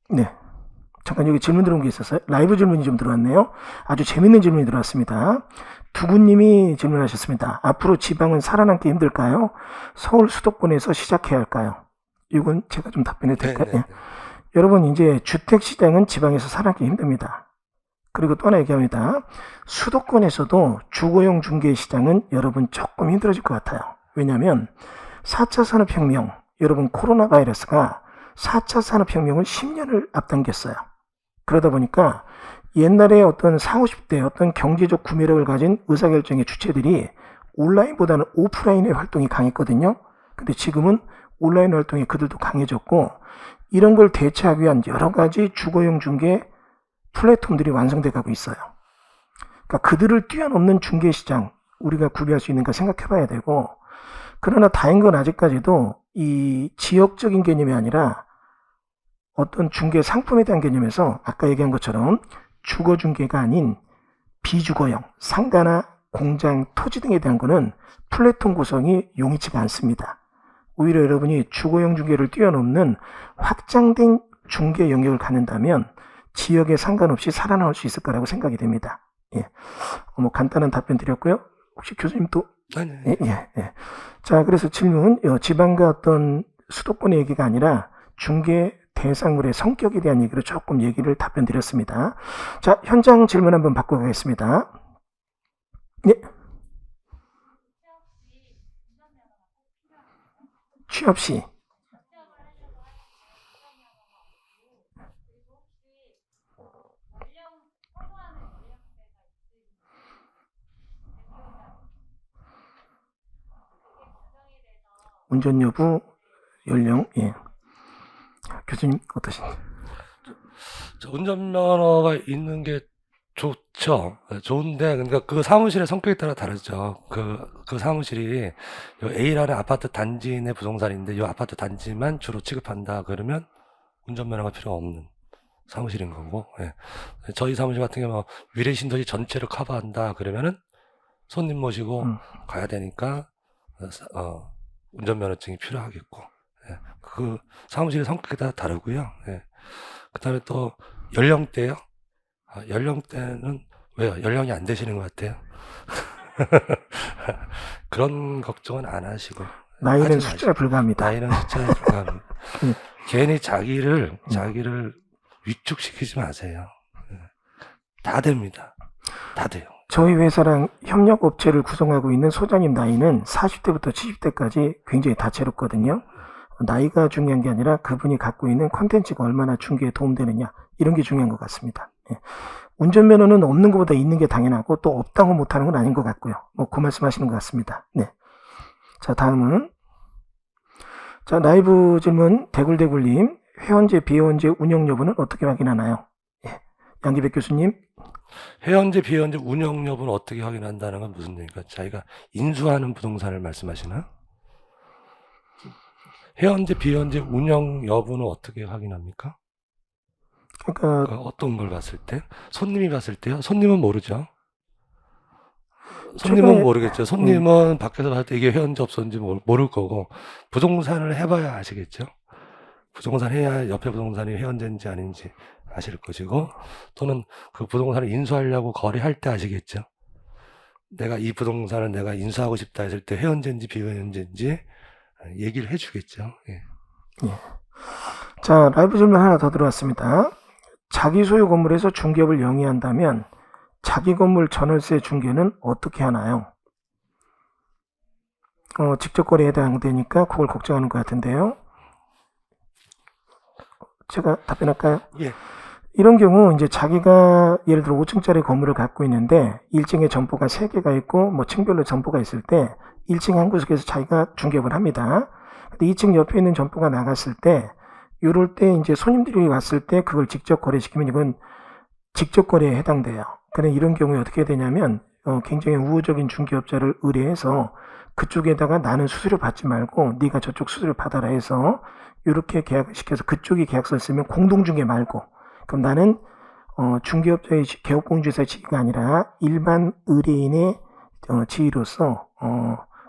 A: 네. 잠깐 여기 질문 들어온 게 있었어요. 라이브 질문이 좀 들어왔네요. 아주 재밌는 질문이 들어왔습니다. 두구님이 질문하셨습니다. 앞으로 지방은 살아남기 힘들까요? 서울 수도권에서 시작해야 할까요? 이건 제가 좀 답변해도 될까요? 예. 여러분 이제 주택시장은 지방에서 살아남기 힘듭니다. 그리고 또 하나 얘기합니다. 수도권에서도 주거용 중개시장은 여러분 조금 힘들어질 것 같아요. 왜냐하면 4차 산업혁명, 여러분 코로나 바이러스가 4차 산업혁명을 10년을 앞당겼어요. 그러다 보니까 옛날에 어떤 40, 50대 어떤 경제적 구매력을 가진 의사결정의 주체들이 온라인보다는 오프라인의 활동이 강했거든요. 근데 지금은 온라인 활동이 그들도 강해졌고, 이런 걸 대체하기 위한 여러 가지 주거용 중개 플랫폼들이 완성돼 가고 있어요. 그러니까 그들을 뛰어넘는 중개 시장, 우리가 구비할 수 있는가 생각해 봐야 되고, 그러나 다행인 건 아직까지도 이 지역적인 개념이 아니라 어떤 중개 상품에 대한 개념에서 아까 얘기한 것처럼 주거 중개가 아닌 비주거형, 상가나 공장, 토지 등에 대한 거는 플랫폼 구성이 용이치가 않습니다. 오히려 여러분이 주거용 중개를 뛰어넘는 확장된 중개 영역을 갖는다면 지역에 상관없이 살아남을 수 있을 거라고 생각이 됩니다. 예. 뭐 간단한 답변 드렸고요. 혹시 교수님 또?
B: 아니,
A: 예. 자, 그래서 질문, 지방과 어떤 수도권의 얘기가 아니라 중개 대상물의 성격에 대한 얘기로 조금 얘기를 답변 드렸습니다. 자, 현장 질문 한번 바꿔가겠습니다. 예. 취업 시. 운전 여부, 연령, 예. 교수님 어떠신지?
B: 운전면허가 있는 게 좋죠. 좋은데, 그러니까 그 사무실의 성격에 따라 다르죠. 그 사무실이 요 A라는 아파트 단지 내 부동산인데 이 아파트 단지만 주로 취급한다 그러면 운전면허가 필요 없는 사무실인 거고, 예. 저희 사무실 같은 경우 위례 신도시 전체를 커버한다 그러면은 손님 모시고 가야 되니까 운전면허증이 필요하겠고, 예. 그 사무실의 성격에 따라 다르고요. 예. 그다음에 또 연령대요. 연령대는 왜요? 연령이 안 되시는 것 같아요. 그런 걱정은 안 하시고.
A: 나이는
B: 하지
A: 숫자에
B: 마시고.
A: 불과합니다.
B: 나이는 숫자에 불과합니다. 괜히 자기를 위축시키지 마세요. 예. 다 됩니다. 다 돼요.
A: 저희 회사랑 협력업체를 구성하고 있는 소장님 나이는 40대부터 70대까지 굉장히 다채롭거든요. 나이가 중요한 게 아니라 그분이 갖고 있는 컨텐츠가 얼마나 중개에 도움되느냐, 이런 게 중요한 것 같습니다. 예. 운전면허는 없는 것보다 있는 게 당연하고 또 없다고 못하는 건 아닌 것 같고요. 뭐 그 말씀 하시는 것 같습니다. 네. 자, 다음은 라이브 질문 대굴대굴님, 회원제 비회원제 운영 여부는 어떻게 확인하나요? 예. 양기백 교수님.
B: 회원제 비회원제 운영 여부는 어떻게 확인한다는 건 무슨 얘기인가? 자기가 인수하는 부동산을 말씀하시나? 회원제 비회원제 운영 여부는 어떻게 확인합니까?
A: 그러니까
B: 어떤 걸 봤을 때? 손님이 봤을 때요? 손님은 모르죠. 손님은 모르겠죠. 손님은 밖에서 봤을 때 이게 회원제 없었는지 모를 거고, 부동산을 해봐야 아시겠죠. 부동산 해야 옆에 부동산이 회원제인지 아닌지 아실 것이고, 또는 그 부동산을 인수하려고 거래할 때 아시겠죠. 내가 이 부동산을 내가 인수하고 싶다 했을 때 회원제인지 비회원제인지 얘기를 해주겠죠. 예.
A: 예. 자, 라이브 질문 하나 더 들어왔습니다. 자기 소유 건물에서 중개업을 영위한다면 자기 건물 전월세 중개는 어떻게 하나요? 직접 거래에 해당되니까 그걸 걱정하는 것 같은데요. 제가 답변할까요?
B: 예.
A: 이런 경우 이제 자기가 예를 들어 5층짜리 건물을 갖고 있는데 1층에 점포가 3개가 있고 뭐 층별로 점포가 있을 때 1층 한 구석에서 자기가 중개업을 합니다. 근데 2층 옆에 있는 점포가 나갔을 때, 요럴 때 이제 손님들이 왔을 때 그걸 직접 거래시키면 이건 직접 거래에 해당돼요. 그런데 이런 경우에 어떻게 되냐면 굉장히 우호적인 중개업자를 의뢰해서 그쪽에다가 나는 수수료 받지 말고 네가 저쪽 수수료 받아라 해서 이렇게 계약을 시켜서 그쪽이 계약서를 쓰면 공동중개 말고, 그럼 나는 중개업자의 개업공주에서의 지위가 아니라 일반 의뢰인의 지위로서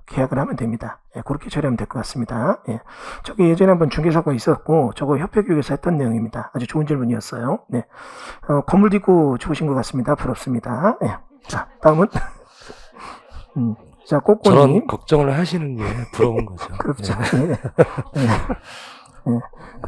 A: 계약을 하면 됩니다. 예, 그렇게 처리하면 될 것 같습니다. 예. 저게 예전에 한번 중개사고가 있었고 저거 협회교육에서 했던 내용입니다. 아주 좋은 질문이었어요. 네. 건물 짓고 좋으신 것 같습니다. 부럽습니다. 예. 자, 다음은 자,
B: 저런
A: 꼬꼬님.
B: 걱정을 하시는 게 부러운 거죠.
A: 그렇죠.
B: 예.
A: 예. 예.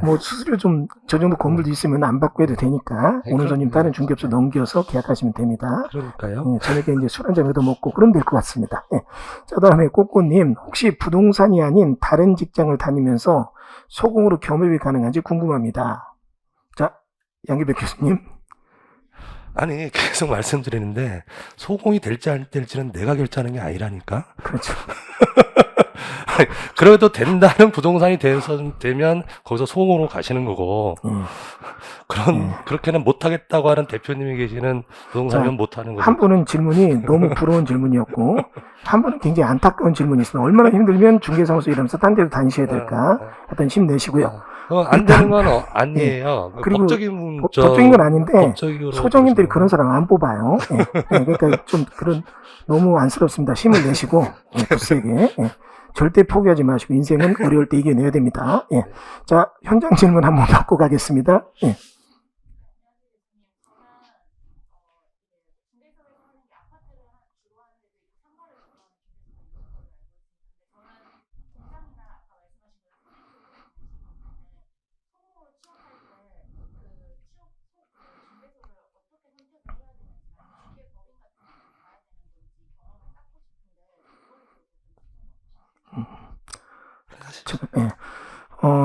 A: 뭐 수수료 좀 저 정도 건물도 있으면 안 받고 해도 되니까 오늘 손님 다른 중개업소 넘겨서 계약하시면 됩니다.
B: 그러니까요.
A: 예, 저녁에 이제 술 한잔 얻어 먹고 그러면 될 것 같습니다. 예. 자, 다음에 꼬꼬님, 혹시 부동산이 아닌 다른 직장을 다니면서 소공으로 겸업이 가능한지 궁금합니다. 자, 양기백 교수님.
B: 아니, 계속 말씀드리는데, 소공이 될지 안 될지는 내가 결정하는 게 아니라니까?
A: 그렇죠.
B: 그래도 된다는 부동산이 되면 거기서 소공으로 가시는 거고, 그렇게는 못하겠다고 하는 대표님이 계시는 부동산이면 못하는 거죠.
A: 한 분은 질문이 너무 부러운 질문이었고, 한 분은 굉장히 안타까운 질문이 있습니다. 얼마나 힘들면 중개사무소 일하면서 딴 데로 다니셔야 될까? 하여튼 힘내시고요.
B: 안 되는 건 아니에요.
A: 그리고
B: 법적인
A: 법적인 건 아닌데,
B: 법적으로
A: 소장님들이
B: 보시면.
A: 그런 사람 안 뽑아요. 그러니까 좀 너무 안쓰럽습니다. 힘을 내시고, 굳세게. 절대 포기하지 마시고, 인생은 어려울 때 이겨내야 됩니다. 자, 현장 질문 한번 받고 가겠습니다.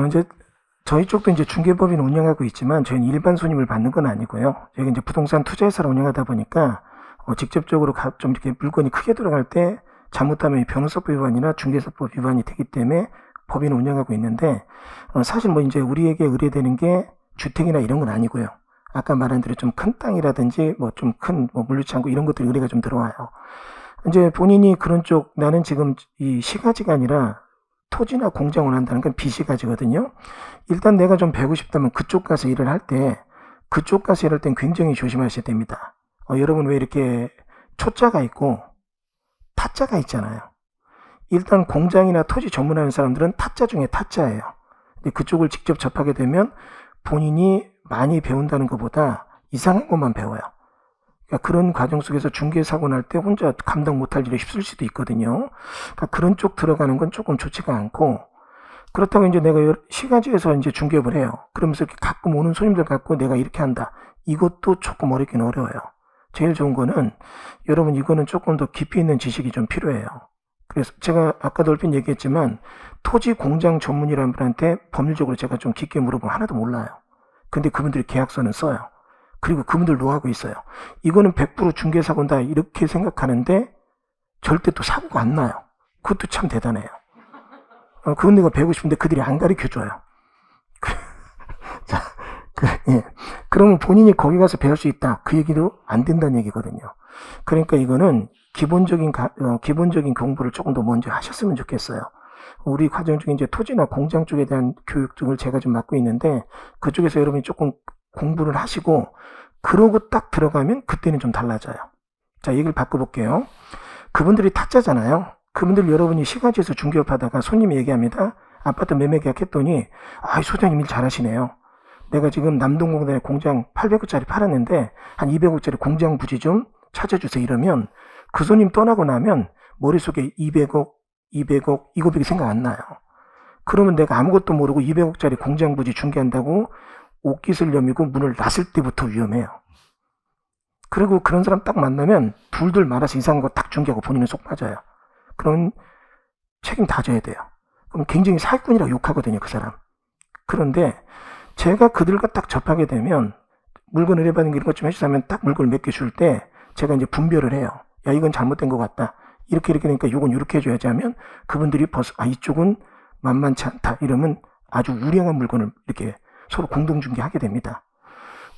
A: 이제 저희 쪽도 이제 중개법인 운영하고 있지만 저희는 일반 손님을 받는 건 아니고요. 저희가 이제 부동산 투자회사를 운영하다 보니까 직접적으로 좀 이렇게 물건이 크게 들어갈 때 잘못하면 변호사법 위반이나 중개사법 위반이 되기 때문에 법인을 운영하고 있는데 사실 뭐 이제 우리에게 의뢰되는 게 주택이나 이런 건 아니고요. 아까 말한 대로 좀 큰 땅이라든지 뭐 좀 큰 물류창고 이런 것들이 의뢰가 좀 들어와요. 이제 본인이 그런 쪽 나는 지금 이 시가지가 아니라 토지나 공장을 한다는 건 비시가지거든요. 일단 내가 좀 배우고 싶다면 그쪽 가서 일을 할 때 그쪽 가서 일할 땐 굉장히 조심하셔야 됩니다. 여러분 왜 이렇게 초자가 있고 타자가 있잖아요. 일단 공장이나 토지 전문하는 사람들은 타자 중에 타자예요. 근데 그쪽을 직접 접하게 되면 본인이 많이 배운다는 것보다 이상한 것만 배워요. 그러니까 그런 과정 속에서 중개사고 날 때 혼자 감당 못할 일이 있을 수도 있거든요. 그러니까 그런 쪽 들어가는 건 조금 좋지가 않고, 그렇다고 이제 내가 시가지에서 이제 중개업을 해요. 그러면서 이렇게 가끔 오는 손님들 갖고 내가 이렇게 한다. 이것도 조금 어렵긴 어려워요. 제일 좋은 거는 여러분 이거는 조금 더 깊이 있는 지식이 좀 필요해요. 그래서 제가 아까도 얼핏 얘기했지만 토지 공장 전문이라는 분한테 법률적으로 제가 좀 깊게 물어보면 하나도 몰라요. 근데 그분들이 계약서는 써요. 그리고 그분들 노하고 있어요. 이거는 100% 중개사고다 이렇게 생각하는데 절대 또 사고가 안 나요. 그것도 참 대단해요. 그건 내가 배우고 싶은데 그들이 안 가르쳐줘요. 자, 그러면 본인이 거기 가서 배울 수 있다. 그 얘기도 안 된다는 얘기거든요. 그러니까 이거는 기본적인 공부를 조금 더 먼저 하셨으면 좋겠어요. 우리 과정 중에 이제 토지나 공장 쪽에 대한 교육 등을 제가 좀 맡고 있는데 그쪽에서 여러분이 조금 공부를 하시고 그러고 딱 들어가면 그때는 좀 달라져요. 자, 얘기를 바꿔볼게요. 그분들이 타짜잖아요. 그분들 여러분이 시가지에서 중개업 하다가 손님이 얘기합니다. 아파트 매매 계약했더니 소장님 일 잘하시네요. 내가 지금 남동공단에 공장 800억짜리 팔았는데 한 200억짜리 공장 부지 좀 찾아주세요 이러면 그 손님 떠나고 나면 머릿속에 200억, 200억, 200억이 생각 안 나요. 그러면 내가 아무것도 모르고 200억짜리 공장 부지 중개한다고 옷깃을 여미고 문을 놨을 때부터 위험해요. 그리고 그런 사람 딱 만나면 둘둘 말아서 이상한 거 딱 중개하고 본인은 속 빠져요. 그럼 책임 다 져야 돼요. 그럼 굉장히 사기꾼이라고 욕하거든요, 그 사람. 그런데 제가 그들과 딱 접하게 되면 물건 의뢰받은 게 이런 것 좀 해주자면 딱 물건을 몇 개 줄 때 제가 이제 분별을 해요. 야, 이건 잘못된 것 같다. 이렇게 되니까 이건 이렇게 해줘야지 하면 그분들이 벌써 이쪽은 만만치 않다. 이러면 아주 우량한 물건을 이렇게 서로 공동중개하게 됩니다.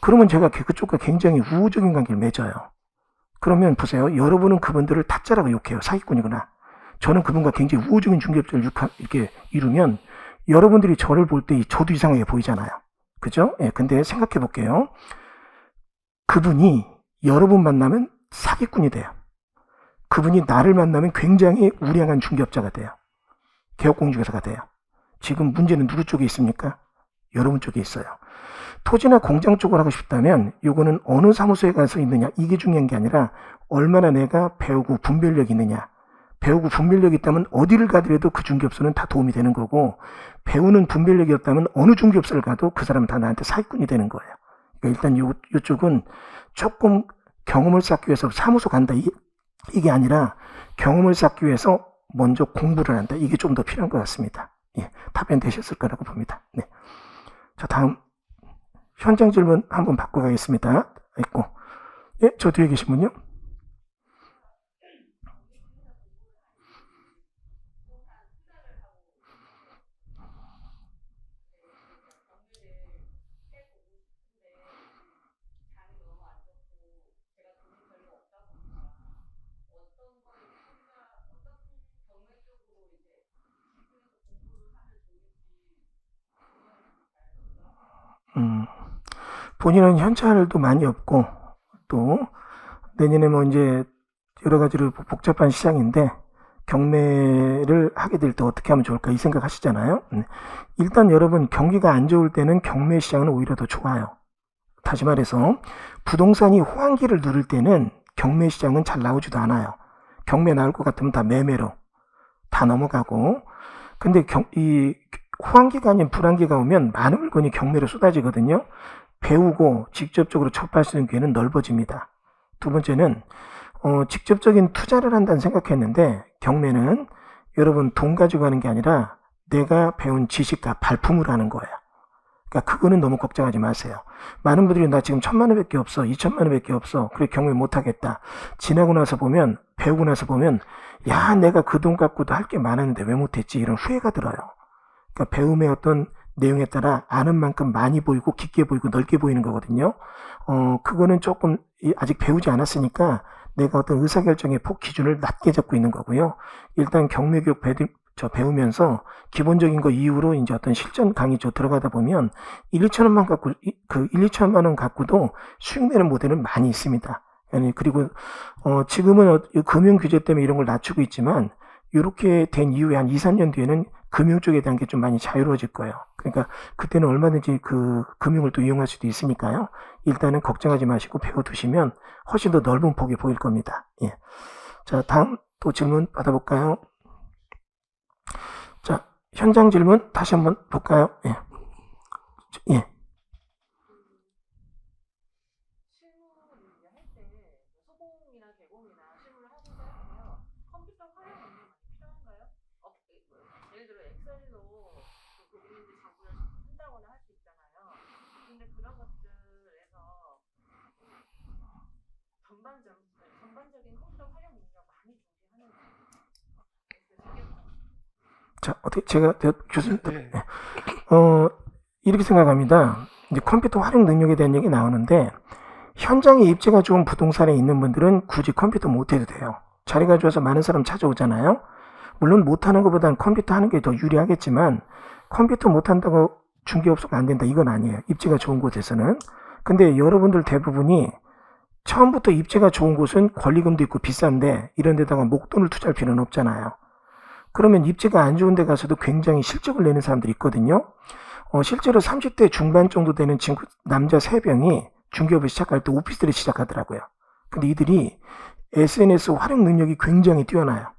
A: 그러면 제가 그쪽과 굉장히 우호적인 관계를 맺어요. 그러면 보세요. 여러분은 그분들을 타짜라고 욕해요. 사기꾼이구나. 저는 그분과 굉장히 우호적인 중개업자를 이렇게 이루면 여러분들이 저를 볼 때 저도 이상하게 보이잖아요. 그죠? 근데 생각해 볼게요. 그분이 여러분 만나면 사기꾼이 돼요. 그분이 나를 만나면 굉장히 우량한 중개업자가 돼요. 개업공주회사가 돼요. 지금 문제는 누구 쪽에 있습니까? 여러분 쪽에 있어요. 토지나 공장 쪽을 하고 싶다면 이거는 어느 사무소에 가서 있느냐 이게 중요한 게 아니라 얼마나 내가 배우고 분별력이 있느냐. 배우고 분별력이 있다면 어디를 가더라도 그 중개업소는 다 도움이 되는 거고 배우는 분별력이 없다면 어느 중개업소를 가도 그 사람은 다 나한테 사기꾼이 되는 거예요. 그러니까 일단 이쪽은 조금 경험을 쌓기 위해서 사무소 간다 이게 아니라 경험을 쌓기 위해서 먼저 공부를 한다. 이게 좀 더 필요한 것 같습니다. 예, 답변되셨을 거라고 봅니다. 네. 자, 다음 현장 질문 한번 받고 가겠습니다. 있고, 예, 저 뒤에 계신 분요. 본인은 현찰도 많이 없고 또 내년에 뭐 이제 여러 가지로 복잡한 시장인데 경매를 하게 될 때 어떻게 하면 좋을까 이 생각 하시잖아요. 일단 여러분 경기가 안 좋을 때는 경매 시장은 오히려 더 좋아요. 다시 말해서 부동산이 호황기를 누릴 때는 경매 시장은 잘 나오지도 않아요. 경매 나올 것 같으면 다 매매로 다 넘어가고, 근데 이 호황기가 아닌 불황기가 오면 많은 물건이 경매로 쏟아지거든요. 배우고 직접적으로 접할 수 있는 기회는 넓어집니다. 두 번째는 직접적인 투자를 한다는 생각했는데 경매는 여러분 돈 가지고 하는 게 아니라 내가 배운 지식과 발품으로 하는 거예요. 그러니까 그거는 너무 걱정하지 마세요. 많은 분들이 나 지금 1,000만 원밖에 없어, 2,000만 원밖에 없어, 그래 경매 못 하겠다. 지나고 나서 보면, 배우고 나서 보면 야 내가 그 돈 갖고도 할 게 많았는데 왜 못했지, 이런 후회가 들어요. 그러니까 배움의 어떤 내용에 따라 아는 만큼 많이 보이고 깊게 보이고 넓게 보이는 거거든요. 그거는 조금 아직 배우지 않았으니까 내가 어떤 의사결정의 폭 기준을 낮게 잡고 있는 거고요. 일단 경매교육 배우면서 기본적인 거 이후로 이제 어떤 실전 강의 들어가다 보면 1, 2천원만 갖고, 그 1, 2천만 원 갖고도 수익 내는 모델은 많이 있습니다. 그리고, 지금은 금융 규제 때문에 이런 걸 낮추고 있지만, 이렇게 된 이후에 한 2, 3년 뒤에는 금융 쪽에 대한 게 좀 많이 자유로워질 거예요. 그러니까 그때는 얼마든지 그 금융을 또 이용할 수도 있으니까요. 일단은 걱정하지 마시고 배워두시면 훨씬 더 넓은 폭이 보일 겁니다. 예. 자, 다음 또 질문 받아볼까요? 자, 현장 질문 다시 한번 볼까요? 예. 예. 자, 어떻게 제가 교수님,
B: 네.
A: 이렇게 생각합니다. 이제 컴퓨터 활용 능력에 대한 얘기 나오는데 현장에 입지가 좋은 부동산에 있는 분들은 굳이 컴퓨터 못 해도 돼요. 자리가 좋아서 많은 사람 찾아오잖아요. 물론 못하는 것보다는 컴퓨터 하는 게 더 유리하겠지만 컴퓨터 못한다고 중개업소가 안 된다 이건 아니에요. 입지가 좋은 곳에서는. 근데 여러분들 대부분이 처음부터 입지가 좋은 곳은 권리금도 있고 비싼데 이런 데다가 목돈을 투자할 필요는 없잖아요. 그러면 입지가 안 좋은 데 가서도 굉장히 실적을 내는 사람들이 있거든요. 실제로 30대 중반 정도 되는 친구, 남자 3명이 중개업을 시작할 때 오피스텔을 시작하더라고요. 근데 이들이 SNS 활용 능력이 굉장히 뛰어나요.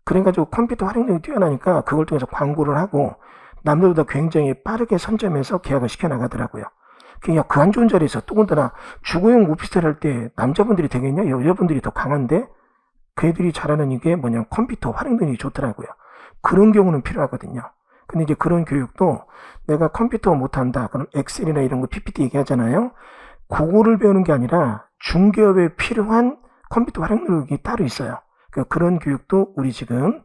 A: 그래가지고 컴퓨터 활용 능력이 뛰어나니까 그걸 통해서 광고를 하고 남들보다 굉장히 빠르게 선점해서 계약을 시켜나가더라고요. 그냥 그 안 좋은 자리에서 더군다나 주거용 오피스텔 할 때 남자분들이 되겠냐? 여자분들이 더 강한데 그 애들이 잘하는 이게 뭐냐면 컴퓨터 활용 능력이 좋더라고요. 그런 경우는 필요하거든요. 근데 이제 그런 교육도 내가 컴퓨터 못한다. 그럼 엑셀이나 이런 거 PPT 얘기하잖아요. 그거를 배우는 게 아니라 중개업에 필요한 컴퓨터 활용 능력이 따로 있어요. 그러니까 그런 교육도 우리 지금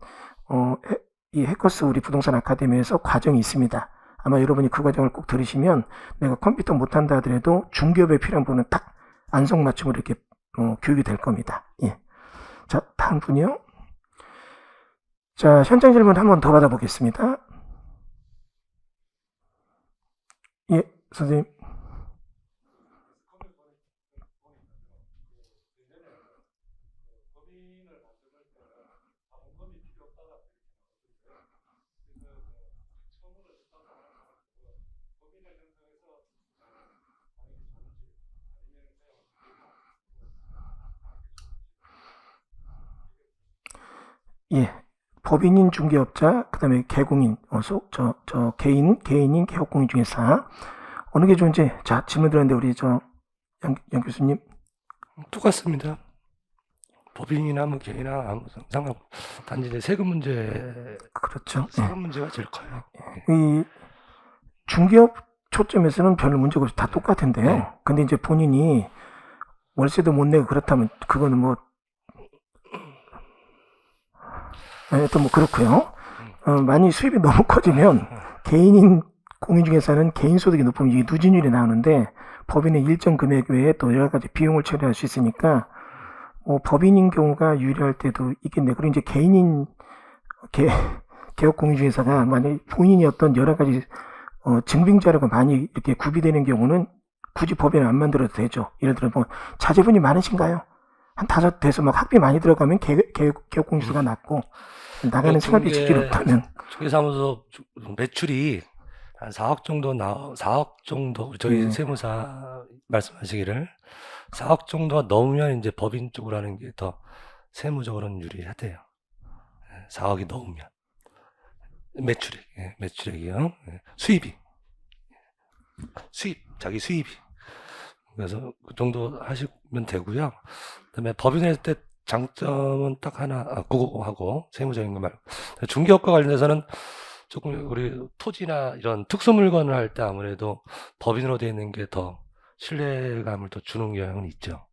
A: 이 해커스 우리 부동산 아카데미에서 과정이 있습니다. 아마 여러분이 그 과정을 꼭 들으시면 내가 컴퓨터 못한다 하더라도 중개업에 필요한 부분은 딱 안성맞춤으로 이렇게 교육이 될 겁니다. 예. 자, 다음 분이요. 자, 현장 질문 한 번 더 받아보겠습니다. 예, 선생님. 예, 법인인 중개업자, 그 다음에 개공인, 개인인 개업공인 중에서 어느 게 좋은지, 자, 질문 들었는데, 우리 양 교수님.
B: 똑같습니다. 법인이나 뭐 개인이나 아무 상관, 단지 이제 세금
A: 그렇죠.
B: 문제가 제일 커요.
A: 이 중개업 초점에서는 별로 문제가 없이 다 똑같은데요.
B: 네.
A: 근데 이제 본인이 월세도 못 내고 그렇다면 그거는 뭐 또 뭐 그렇고요. 많이 수입이 너무 커지면 개인인 공인중개사는 개인 소득이 높으면 이게 누진율이 나오는데 법인의 일정 금액 외에 또 여러 가지 비용을 처리할 수 있으니까 법인인 경우가 유리할 때도 있겠네. 그리고 이제 개인인 개업 공인중개사가 만약 본인이 어떤 여러 가지 증빙 자료가 많이 이렇게 구비되는 경우는 굳이 법인을 안 만들어도 되죠. 예를 들어 뭐 자제분이 많으신가요? 한 5 돼서 막 학비 많이 들어가면 개업 공인중개사가 낮고 나가는 생활비 지출이 없다면
B: 중개사무소 매출이 한 4억 정도 4억 정도 저희 세무사 말씀하시기를 4억 정도가 넘으면 이제 법인 쪽으로 하는 게 더 세무적으로는 유리하대요. 4억이 넘으면 매출액이요. 수입이 자기 수입이 그래서 그 정도 하시면 되고요. 그다음에 법인 할 때 장점은 딱 하나 그거하고 세무적인 거 말고 중개업과 관련해서는 조금 우리 토지나 이런 특수 물건을 할 때 아무래도 법인으로 되어 있는 게 더 신뢰감을 더 주는 경향은 있죠.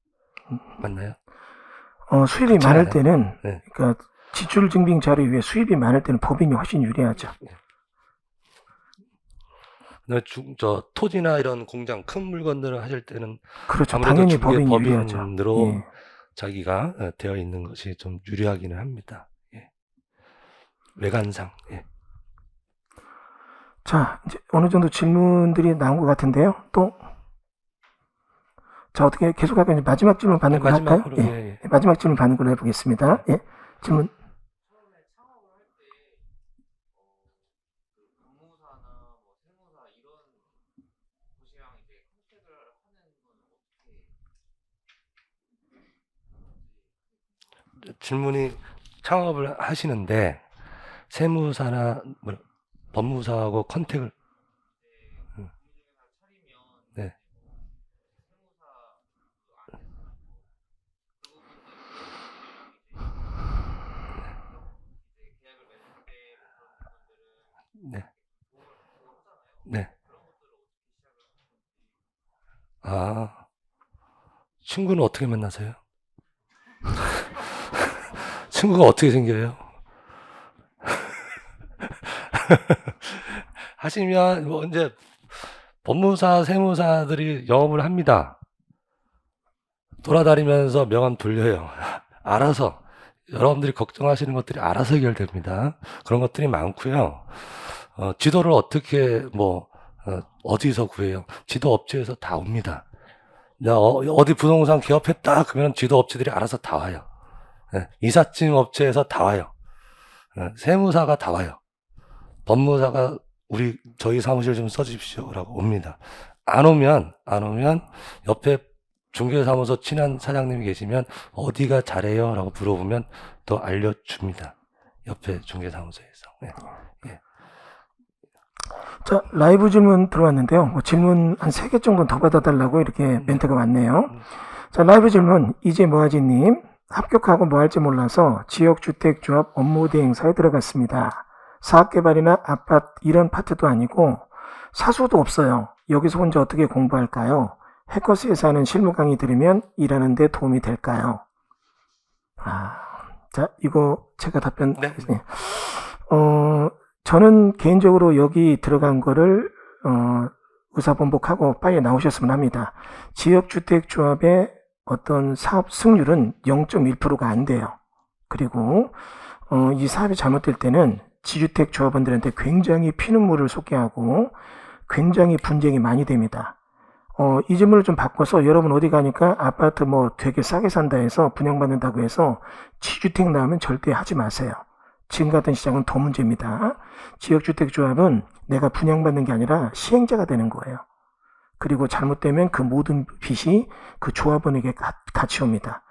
B: 맞나요?
A: 수입이
B: 그렇지
A: 많을
B: 않아요?
A: 때는
B: 네.
A: 그러니까 지출 증빙 자료 위에 수입이 많을 때는 법인이 훨씬 유리하죠.
B: 그다음에 저 토지나 이런 공장 큰 물건들을 하실 때는
A: 그렇죠.
B: 아무래도
A: 당연히
B: 중개
A: 법인이 유리하죠.
B: 법인으로
A: 예.
B: 자기가 되어 있는 것이 좀 유리하기는 합니다. 예. 외관상. 예.
A: 자, 이제 어느 정도 질문들이 나온 것 같은데요. 또, 자, 어떻게 계속 할까요? 이제 마지막 질문 받는 걸로 할까요?
B: 마지막으로
A: 예. 마지막 질문 받는 걸로 해보겠습니다. 예. 질문.
D: 처음에 창업을 할 때, 그 법무사나 뭐 세무사 이런 곳이랑 이제 컨택을 하는 건 어떻게?
B: 질문이 창업을 하시는데 세무사나 뭐 법무사하고 컨택을
D: 공인중개사 차리면
B: 네.
D: 세무사 그 안에서 그 부분들이랑 이제 계약을 맺을 때 그런 부분들은
B: 네.
D: 도움을 받고 하잖아요.
B: 네.
D: 그런 것들을 어떻게 시작을 하는 건지.
B: 친구는 어떻게 만나세요? 친구가 어떻게 생겨요? 하시면 뭐 이제 법무사, 세무사들이 영업을 합니다. 돌아다니면서 명함 돌려요. 알아서 여러분들이 걱정하시는 것들이 알아서 해결됩니다. 그런 것들이 많고요. 지도를 어떻게 어디서 구해요? 지도 업체에서 다 옵니다. 어디 부동산 개업했다 그러면 지도 업체들이 알아서 다 와요. 이삿짐 업체에서 다 와요. 세무사가 다 와요. 법무사가 저희 사무실 좀 써주십시오라고 옵니다. 안 오면 옆에 중개사무소 친한 사장님이 계시면 어디가 잘해요라고 물어보면 또 알려줍니다. 옆에 중개사무소에서. 네.
A: 자, 라이브 질문 들어왔는데요. 뭐 질문 한 3개 정도 더 받아달라고 이렇게 멘트가 왔네요. 자, 라이브 질문, 이제 뭐하지님. 합격하고 뭐 할지 몰라서 지역주택조합 업무대행사에 들어갔습니다. 사업개발이나 아파트 이런 파트도 아니고 사수도 없어요. 여기서 혼자 어떻게 공부할까요? 해커스에서 하는 실무 강의 들으면 일하는 데 도움이 될까요? 자, 이거 제가 답변.
B: 네.
A: 저는 개인적으로 여기 들어간 거를 의사번복하고 빨리 나오셨으면 합니다. 지역주택조합의 어떤 사업 승률은 0.1%가 안 돼요. 그리고 이 사업이 잘못될 때는 지주택 조합원들한테 굉장히 피눈물을 쏟게 하고 굉장히 분쟁이 많이 됩니다. 이 질문을 좀 바꿔서 여러분 어디 가니까 아파트 뭐 되게 싸게 산다 해서 분양받는다고 해서 지주택 나오면 절대 하지 마세요. 지금 같은 시장은 더 문제입니다. 지역주택조합은 내가 분양받는 게 아니라 시행자가 되는 거예요. 그리고 잘못되면 그 모든 빚이 그 조합원에게 같이 옵니다.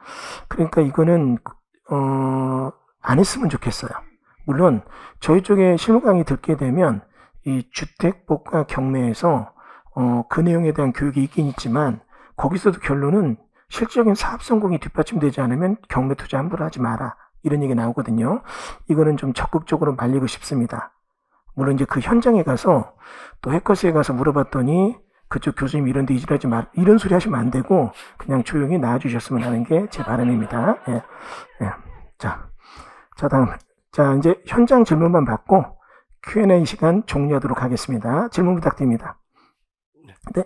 A: 그러니까 이거는 안 했으면 좋겠어요. 물론 저희 쪽에 실무 강의 듣게 되면 이 주택법과 경매에서 그 내용에 대한 교육이 있긴 있지만 거기서도 결론은 실질적인 사업 성공이 뒷받침되지 않으면 경매 투자 함부로 하지 마라. 이런 얘기 나오거든요. 이거는 좀 적극적으로 말리고 싶습니다. 물론 이제 그 현장에 가서 또 해커스에 가서 물어봤더니 그쪽 교수님 이런 데 이질하지 마. 이런 소리 하시면 안 되고 그냥 조용히 나와주셨으면 하는 게 제 바람입니다. 예. 예. 자, 다음. 자, 이제 현장 질문만 받고 Q&A 시간 종료하도록 하겠습니다. 질문 부탁드립니다. 네.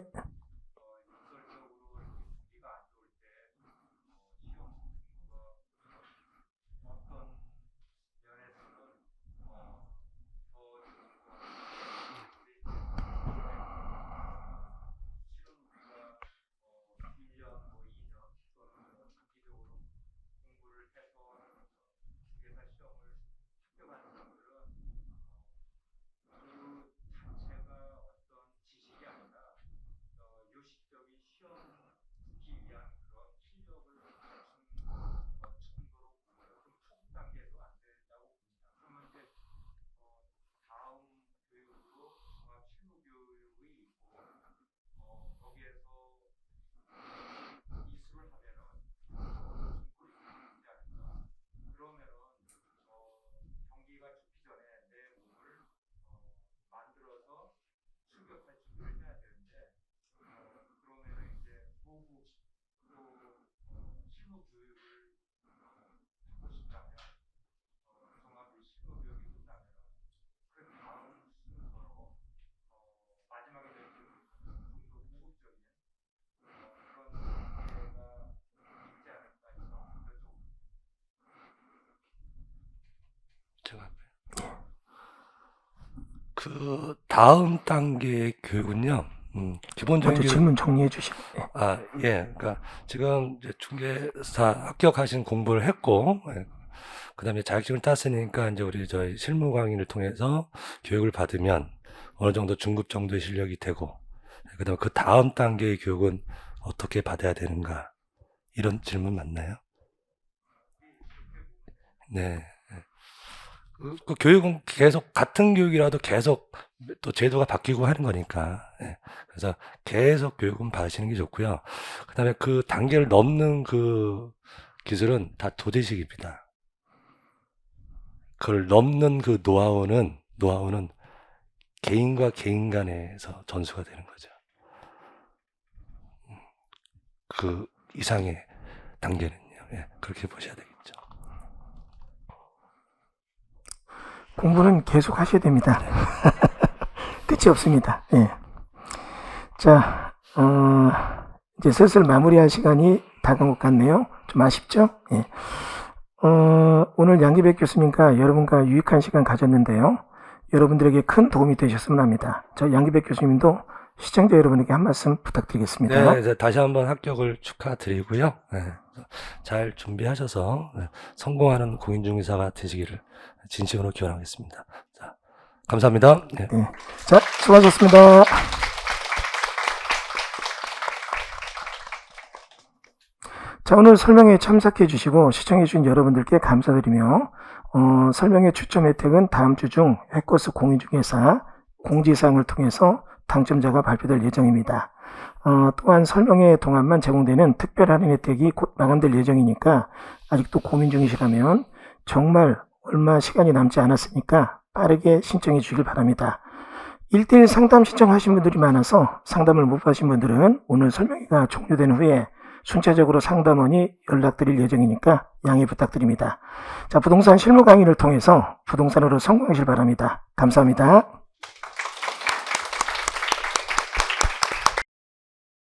B: 제가 그 다음 단계의 교육은요. 기본적인
A: 먼저 질문 정리해 주시면. 네.
B: 예. 그러니까 지금 이제 중개사 합격하신 공부를 했고, 예. 그다음에 자격증을 땄으니까 이제 우리 저희 실무 강의를 통해서 교육을 받으면 어느 정도 중급 정도의 실력이 되고, 그다음에 그 다음 단계의 교육은 어떻게 받아야 되는가? 이런 질문 맞나요? 네. 그 교육은 계속 같은 교육이라도 계속 또 제도가 바뀌고 하는 거니까. 예. 그래서 계속 교육은 받으시는 게 좋고요. 그다음에 그 단계를 넘는 그 기술은 다 도제식입니다. 그걸 넘는 그 노하우는 개인과 개인 간에서 전수가 되는 거죠. 그 이상의 단계는요. 예. 그렇게 보셔야 되겠죠.
A: 공부는 계속 하셔야 됩니다. 끝이 없습니다. 예. 자, 이제 슬슬 마무리할 시간이 다가온 것 같네요. 좀 아쉽죠? 예. 오늘 양기백 교수님과 여러분과 유익한 시간 가졌는데요. 여러분들에게 큰 도움이 되셨으면 합니다. 저 양기백 교수님도 시청자 여러분에게 한 말씀 부탁드리겠습니다.
B: 네, 이제 다시 한번 합격을 축하드리고요. 네, 잘 준비하셔서 성공하는 공인중개사가 되시기를 진심으로 기원하겠습니다. 자, 감사합니다. 네.
A: 네. 자, 수고하셨습니다. 자, 오늘 설명에 참석해 주시고 시청해 주신 여러분들께 감사드리며 설명의 추첨 혜택은 다음 주 중 해커스 공인중개사 공지사항을 통해서 당첨자가 발표될 예정입니다. 또한 설명회 동안만 제공되는 특별 할인 혜택이 곧 마감될 예정이니까 아직도 고민 중이시라면 정말 얼마 시간이 남지 않았으니까 빠르게 신청해 주시길 바랍니다. 1대1 상담 신청하신 분들이 많아서 상담을 못 받으신 분들은 오늘 설명회가 종료된 후에 순차적으로 상담원이 연락드릴 예정이니까 양해 부탁드립니다. 자, 부동산 실무 강의를 통해서 부동산으로 성공하시길 바랍니다. 감사합니다.